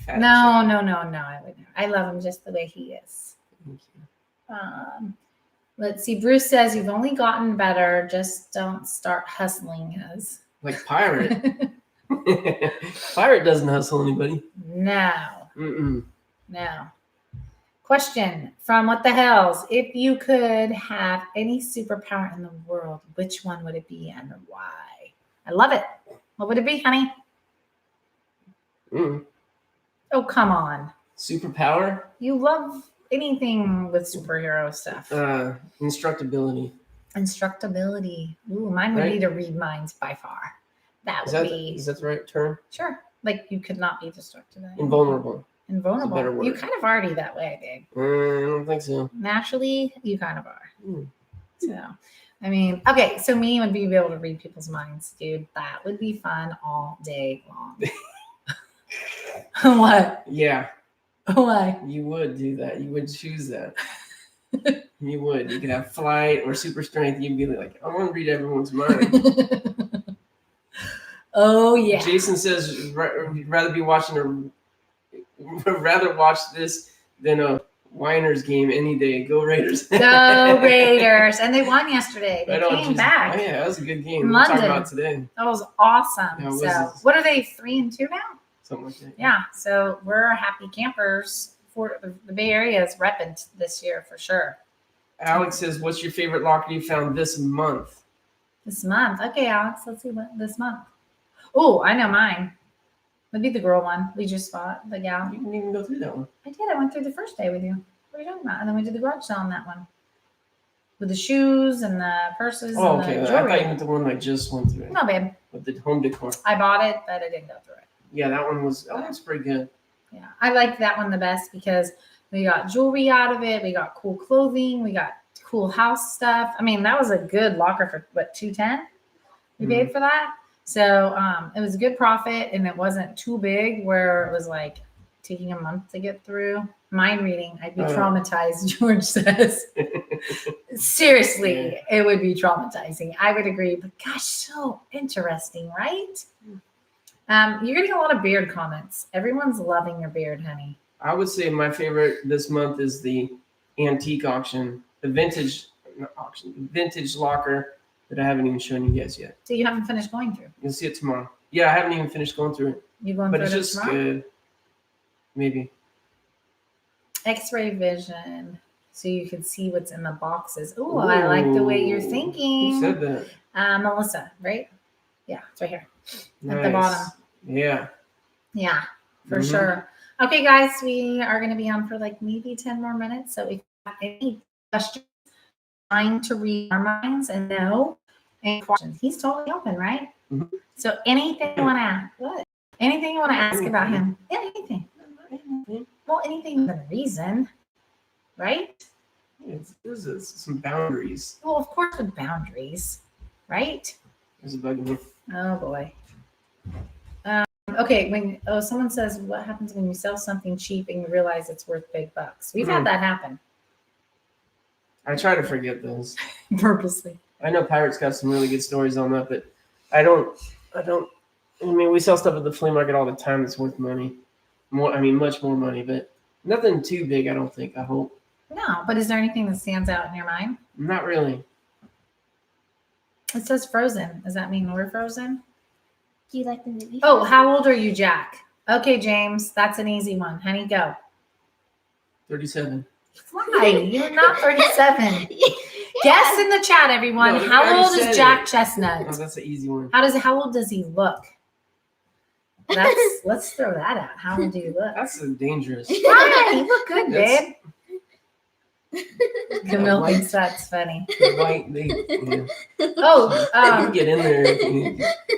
I would never. I love him just the way he is. Thank you. Let's see. Bruce says you've only gotten better. Just don't start hustling us. Like Pirate. Pirate doesn't hustle anybody. No. Mm-mm. No. Question from What the Hells. If you could have any superpower in the world, which one would it be and why? I love it. What would it be, honey? Mm. Oh, come on. Superpower? You love anything with superhero stuff. Instructability. Instructability. Ooh, mine would be to read minds by far. That would be. Is that the right term? Sure. Like you could not be destructive. Invulnerable. Invulnerable. Better word. You kind of already that way, babe. I don't think so. Naturally, you kind of are. So, I mean, okay. So me would be able to read people's minds, dude. That would be fun all day long. What? Yeah. Why? You would do that. You would choose that. You would. You could have flight or super strength. You'd be like, I want to read everyone's mind. Oh yeah. Jason says he'd rather watch this than a Winers game any day. Go Raiders. Go Raiders. And they won yesterday. They came back. Oh, yeah, that was a good game. In We'll talk London. about today. That was awesome. Yeah, what are they, 3-2 now? Something like that. Yeah. So we're happy campers. For the Bay Area is repping this year for sure. Alex says, what's your favorite locker you found this month? This month. Okay, Alex, let's see what this month. Oh, I know mine. Would be the girl one we just bought, the gal. You didn't even go through that one. I did. I went through the first day with you. What are you talking about? And then we did the garage sale on that one. With the shoes and the purses Oh, and okay. the I jewelry. thought you meant the one I just went through. No, babe. With the home decor. I bought it, but I didn't go through it. Yeah, that one's pretty good. Yeah. I like that one the best because we got jewelry out of it. We got cool clothing. We got cool house stuff. I mean, that was a good locker for what, $210? We paid for that. So it was a good profit and it wasn't too big where it was like taking a month to get through. Mind reading, I'd be traumatized, George says. Seriously, it would be traumatizing. I would agree. But gosh, so interesting, right? You're getting a lot of beard comments. Everyone's loving your beard, honey. I would say my favorite this month is the antique auction, the vintage locker that I haven't even shown you guys yet. So you haven't finished going through? You'll see it tomorrow. Yeah, I haven't even finished going through it. You going but through it's it just tomorrow? good. Maybe. X-ray vision, so you can see what's in the boxes. Ooh, I like the way you're thinking. Who said that? Melissa, right? Yeah, it's right here Nice. at the bottom. Yeah. Yeah, for sure. Okay, guys, we are going to be on for like maybe 10 more minutes. So if you have any questions, trying to read our minds and know any questions. He's totally open, right? Mm-hmm. So anything you want to ask, what? Anything you want to ask about him? Yeah, anything. Well, anything within reason, right? There's some boundaries. Well, of course, with boundaries, right? There's a bug in here. Oh boy. Okay, someone says, what happens when you sell something cheap and you realize it's worth big bucks? We've had that happen. I try to forget those. Purposely. I know Pirate's got some really good stories on that, but I mean, we sell stuff at the flea market all the time that's worth money. Much more money, but nothing too big, I don't think, I hope. No, but is there anything that stands out in your mind? Not really. It says Frozen. Does that mean we're frozen? Do you like the movie? Oh, how old are you, Jack? Okay, James, that's an easy one. Honey, go. 37. Why? You're not 37. Guess in the chat, everyone. No, how old is Jack Chestnut? Oh, that's an easy one. How old does he look? Let's throw that out. How old do you look? That's dangerous. Why? You look good, babe. Camille thinks that's funny. Yeah. Oh, You can get in there.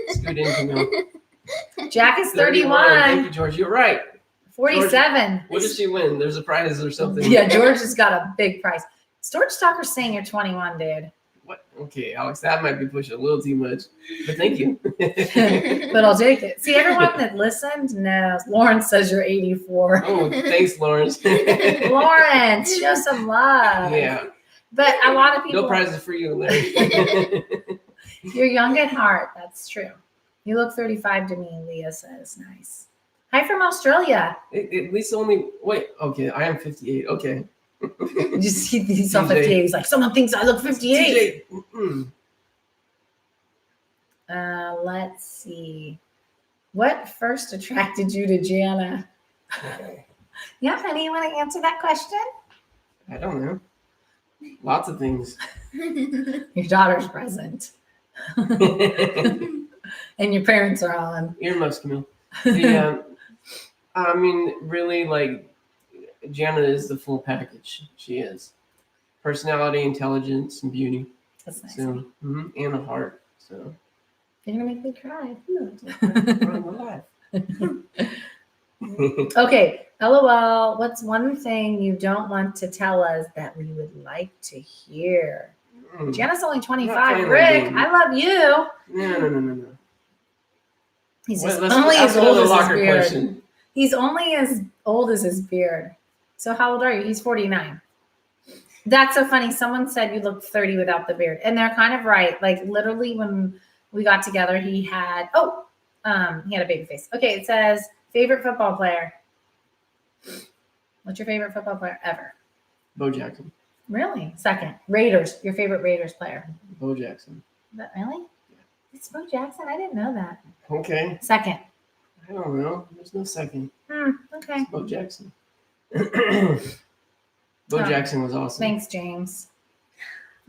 Scoot in, Camille. Jack is 31. 31. Thank you, George. You're right. 47. What did she win? There's a prize or something. Yeah, George has got a big prize. Storage Stalker's saying you're 21, dude. What? Okay, Alex, that might be pushing a little too much. But thank you. But I'll take it. See, everyone that listened knows. Lawrence says you're 84. Oh, thanks, Lawrence. Lawrence, show some love. Yeah. But a lot of people. No prizes for you, Larry. You're young at heart. That's true. You look 35 to me, Leah says. Nice. Hi from Australia. At least only. Wait. Okay, I am 58. Okay. You just see he's on 58. He's like, someone thinks I look 58. Let's see. What first attracted you to Jana? Yeah, honey, you want to answer that question? I don't know. Lots of things. Your daughter's present. And your parents are on. Earmuffs, Camille. Yeah. I mean, really, like, Gianna is the full package. She is personality, intelligence, and beauty. That's nice. So, and a heart. So You're gonna make me cry. I'm alive. Okay, LOL. What's one thing you don't want to tell us that we would like to hear? Gianna's only 25. Rick, I love you. No. He's Well, just only as old as his beard. Question. He's only as old as his beard. So how old are you? He's 49. That's so funny. Someone said you look 30 without the beard. And they're kind of right. Like literally when we got together, he had a baby face. Okay, it says favorite football player. What's your favorite football player ever? Bo Jackson. Really? Second. Raiders. Your favorite Raiders player. Bo Jackson. Is that really? Yeah. It's Bo Jackson? I didn't know that. Okay. Second. I don't know. There's no second. Okay. It's Bo Jackson. Bo Jackson was awesome. Thanks, James.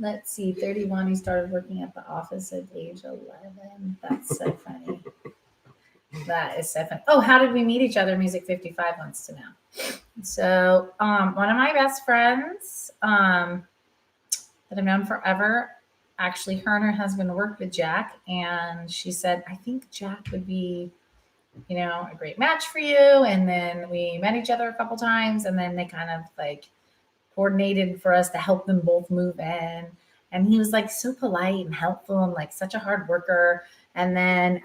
Let's see. 31. He started working at the office at age 11. That's so funny. That is so funny. Oh, how did we meet each other? Music 55 wants to know. So, one of my best friends that I've known forever, actually, her and her husband worked with Jack, and she said, I think Jack would be, a great match for you. And then we met each other a couple times, and then they kind of like coordinated for us to help them both move in. And he was like so polite and helpful and like such a hard worker. And then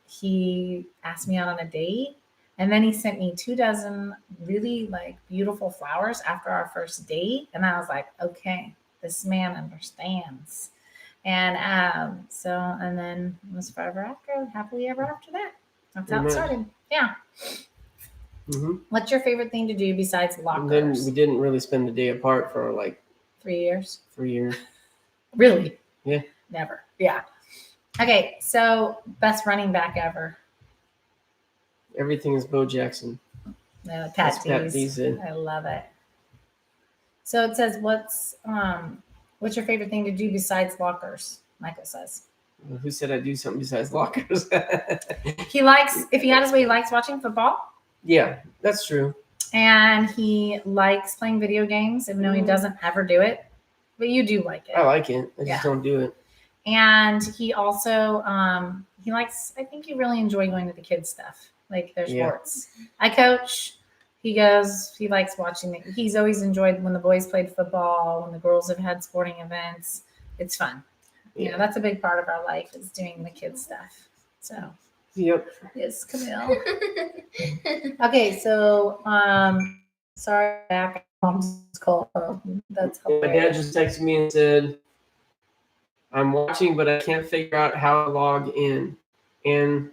he asked me out on a date. And then he sent me 2 dozen really like beautiful flowers after our first date. And I was like, okay, this man understands. And and then it was forever after, happily ever after that. That's how it started. Yeah. What's your favorite thing to do besides lockers? And then we didn't really spend the day apart for like 3 years. 3 years. Really? Yeah. Never. Yeah. Okay. So best running back ever. Everything is Bo Jackson. No, Pat D's. I love it. So it says, what's your favorite thing to do besides lockers? Michael says. Who said I do something besides lockers? If he had his way, he likes watching football. Yeah, that's true. And he likes playing video games, even though he doesn't ever do it. But you do like it. I like it. I just don't do it. And he also, he likes, I think you really enjoy going to the kids' stuff, like their sports. I coach. He likes watching it. He's always enjoyed when the boys played football, when the girls have had sporting events. It's fun. Yeah. That's a big part of our life is doing the kids' stuff. So. Yep. Yes, Camille. Okay, so sorry, back mom's call. That's hilarious. My dad just texted me and said, I'm watching, but I can't figure out how to log in. And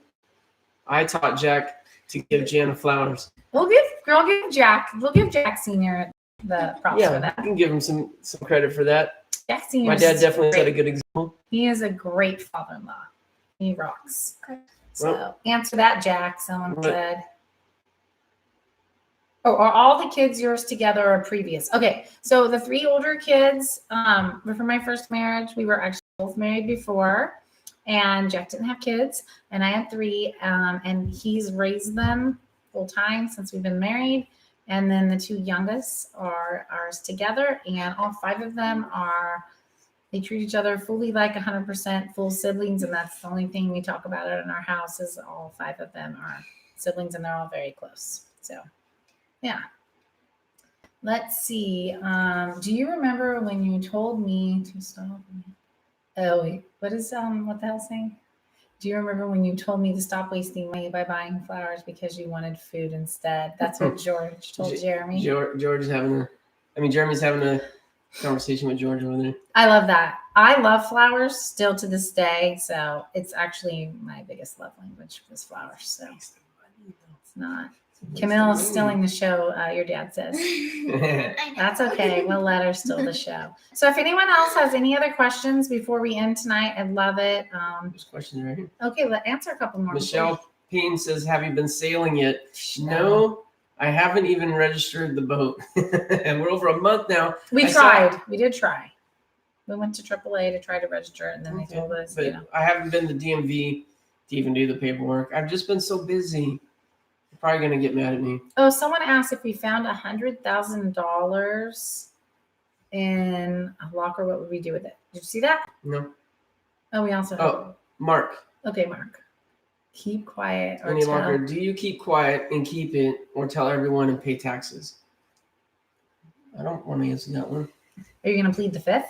I taught Jack to give Gianna flowers. We'll give Jack Senior the props for that. I can give him some credit for that. Jack Senior. My dad definitely set a good example. He is a great father-in-law. He rocks. So answer that, Jack. Someone said. Oh, are all the kids yours together or previous? Okay, so the 3 older kids were from my first marriage. We were actually both married before, and Jack didn't have kids, and I had 3, and he's raised them full time since we've been married. And then the 2 youngest are ours together, and all 5 of them they treat each other fully like 100% full siblings, and that's the only thing we talk about it in our house is all 5 of them are siblings, and they're all very close. So, yeah. Let's see. Do you remember when you told me to stop? Oh, wait. What the hell saying? Do you remember when you told me to stop wasting money by buying flowers because you wanted food instead? That's what George told Jeremy. Jeremy's having a conversation with George over there. I love that. I love flowers still to this day. So it's actually my biggest love language was flowers. So it's not. Camille is stealing the show, your dad says. That's okay. We'll let her steal the show. So if anyone else has any other questions before we end tonight, I'd love it. There's questions right here. Okay, let's answer a couple more. Michelle Payne says, have you been sailing yet? No, I haven't even registered the boat. And we're over a month now. We tried. We did try. We went to AAA to try to register it, and then they told us. But I haven't been to DMV to even do the paperwork. I've just been so busy. probably gonna get mad at me. Oh, someone asked if we found $100,000 in a locker, what would we do with it? Did you see that? No. Oh, we also have. Oh, Mark. Okay, Mark. Keep quiet or Any tell. longer? Do you keep quiet and keep it, or tell everyone and pay taxes? I don't want to answer that one. Are you going to plead the fifth?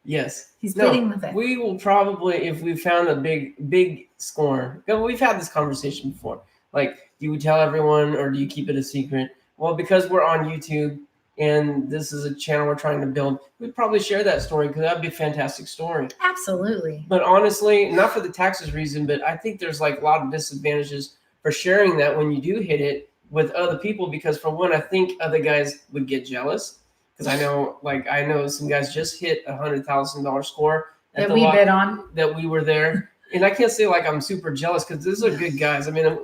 Yes. He's pleading the fifth. We will probably, if we found a big score. We've had this conversation before. Like, do you tell everyone or do you keep it a secret? Well, because we're on YouTube and this is a channel we're trying to build, we'd probably share that story because that'd be a fantastic story. Absolutely. But honestly, not for the taxes reason, but I think there's like a lot of disadvantages for sharing that when you do hit it with other people. Because for one, I think other guys would get jealous. Because I know some guys just hit $100,000 score that we bid on. That we were there. And I can't say like I'm super jealous because those are good guys. I mean,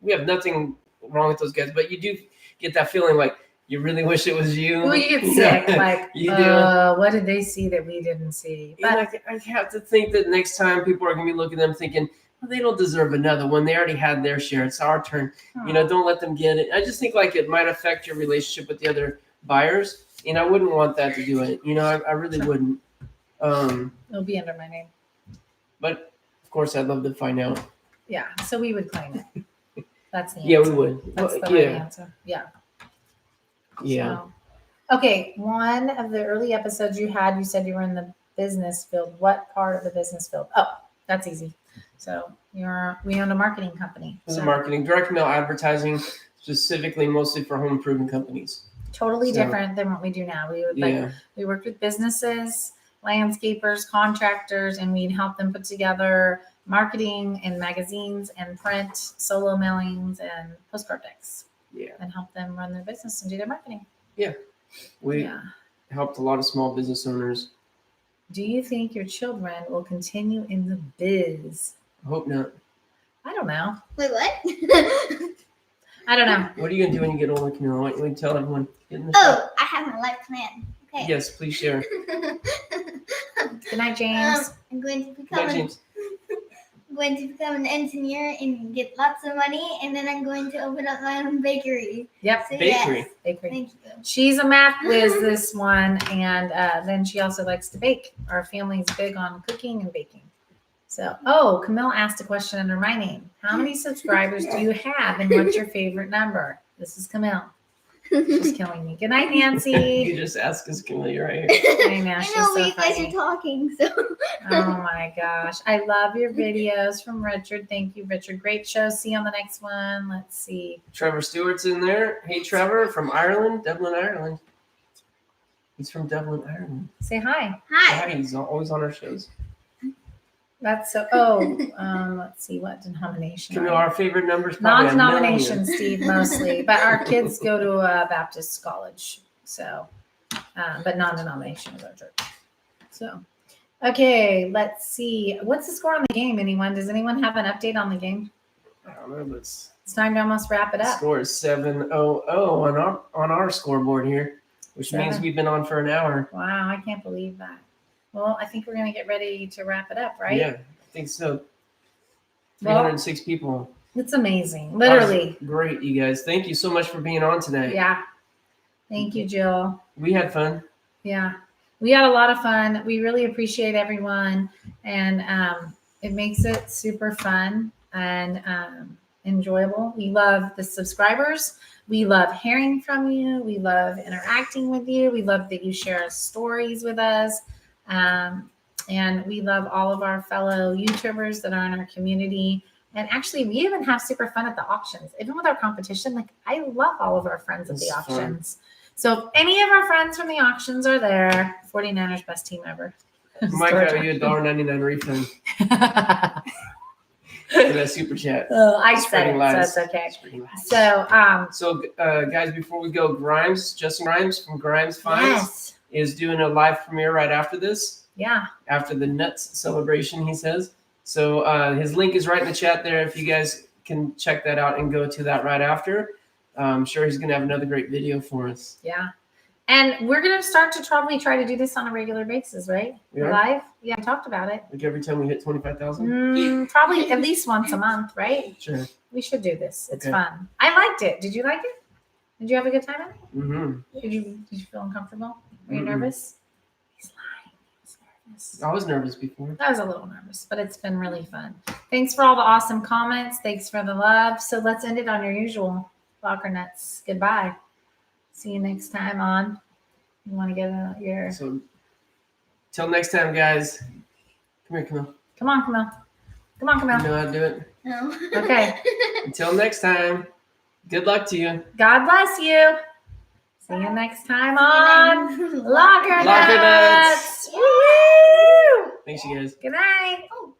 we have nothing wrong with those guys, but you do get that feeling like you really wish it was you. Well, you get sick. Like, you do. What did they see that we didn't see? But I have to think that next time people are going to be looking at them thinking, well, they don't deserve another one. They already had their share. It's our turn. Don't let them get it. I just think like it might affect your relationship with the other buyers. And I wouldn't want that to do it. I really wouldn't. It'll be under my name. But, of course, I'd love to find out. Yeah, so we would claim it. That's the answer. Yeah, we would. That's the right answer. Yeah. Yeah. So, okay, one of the early episodes you said you were in the business field. What part of the business field? Oh, that's easy. So we own a marketing company. This is marketing. Direct mail advertising, specifically mostly for home improvement companies. Totally different than what we do now. We worked with businesses, landscapers, contractors, and we'd help them put together marketing in magazines and print, solo mailings, and postcard decks. Yeah. And help them run their business and do their marketing. Yeah. We helped a lot of small business owners. Do you think your children will continue in the biz? I hope not. I don't know. Wait, what? I don't know. What are you going to do when you get older, Camila? Why don't you tell everyone? I have my life plan. Okay. Yes, please share. Good night, James. I'm going to become an engineer and get lots of money, and then I'm going to open up my own bakery. Yep. So Bakery. Yes. Bakery. Thank you. She's a math whiz, this one, and then she also likes to bake. Our family's big on cooking and baking. So, Camille asked a question under my name. How many subscribers do you have, and what's your favorite number? This is Camille. She's killing me. Good night, Nancy. You just ask us, Camille. You're right. I know, I she's know, so but you guys funny. are talking, so. Oh my gosh. I love your videos from Richard. Thank you, Richard. Great show. See you on the next one. Let's see. Trevor Stewart's in there. Hey, Trevor from Ireland, Dublin, Ireland. He's from Dublin, Ireland. Say hi. Hi. Yeah, he's always on our shows. That's so. Let's see. What denomination? Camille, our favorite numbers probably Non-denomination, Steve, mostly. But our kids go to a Baptist college. So, but non-denomination is our church. So, okay, let's see. What's the score on the game, anyone? Does anyone have an update on the game? I don't know, but It's time to almost wrap it the up. score is 7-0 on our scoreboard here, which means we've been on for an hour. Wow, I can't believe that. Well, I think we're going to get ready to wrap it up, right? Yeah, I think so. 306 people. It's amazing. Literally. That was great, you guys. Thank you so much for being on tonight. Yeah. Thank you, Jill. We had fun. Yeah. We had a lot of fun. We really appreciate everyone. And it makes it super fun and enjoyable. We love the subscribers. We love hearing from you. We love interacting with you. We love that you share stories with us. And we love all of our fellow YouTubers that are in our community. And actually, we even have super fun at the auctions. Even with our competition, like I love all of our friends at the auctions. So if any of our friends from the auctions are there, 49ers best team ever. Might got you a $1.99 refund for that super chat. Oh, I said it, so it's okay. So, guys, before we go, Justin Grimes from Grimes Finds Yes. is doing a live premiere right after this. Yeah. After the Nuts celebration, he says. So his link is right in the chat there. If you guys can check that out and go to that right after. I'm sure he's going to have another great video for us. Yeah. And we're gonna start to probably try to do this on a regular basis, right? Yeah. Live. Yeah, we talked about it. Like every time we hit 25,000. Probably at least once a month, right? Sure. We should do this. It's Okay. fun. I liked it. Did you like it? Did you have a good time in it? Mm-hmm. Did you feel uncomfortable? Were you nervous? He's lying. He's nervous. I was nervous before. I was a little nervous, but it's been really fun. Thanks for all the awesome comments. Thanks for the love. So let's end it on your usual locker nuts. Goodbye. See you next time on. You want to get your. So, till next time, guys. Come here, Camille. Come on, Camille. Come on, Camille. You know how to do it? No. Okay. Until next time, good luck to you. God bless you. See you next time on Locker Locker Nuts. Nuts. Woo! Thanks, you guys. Good night. Oh.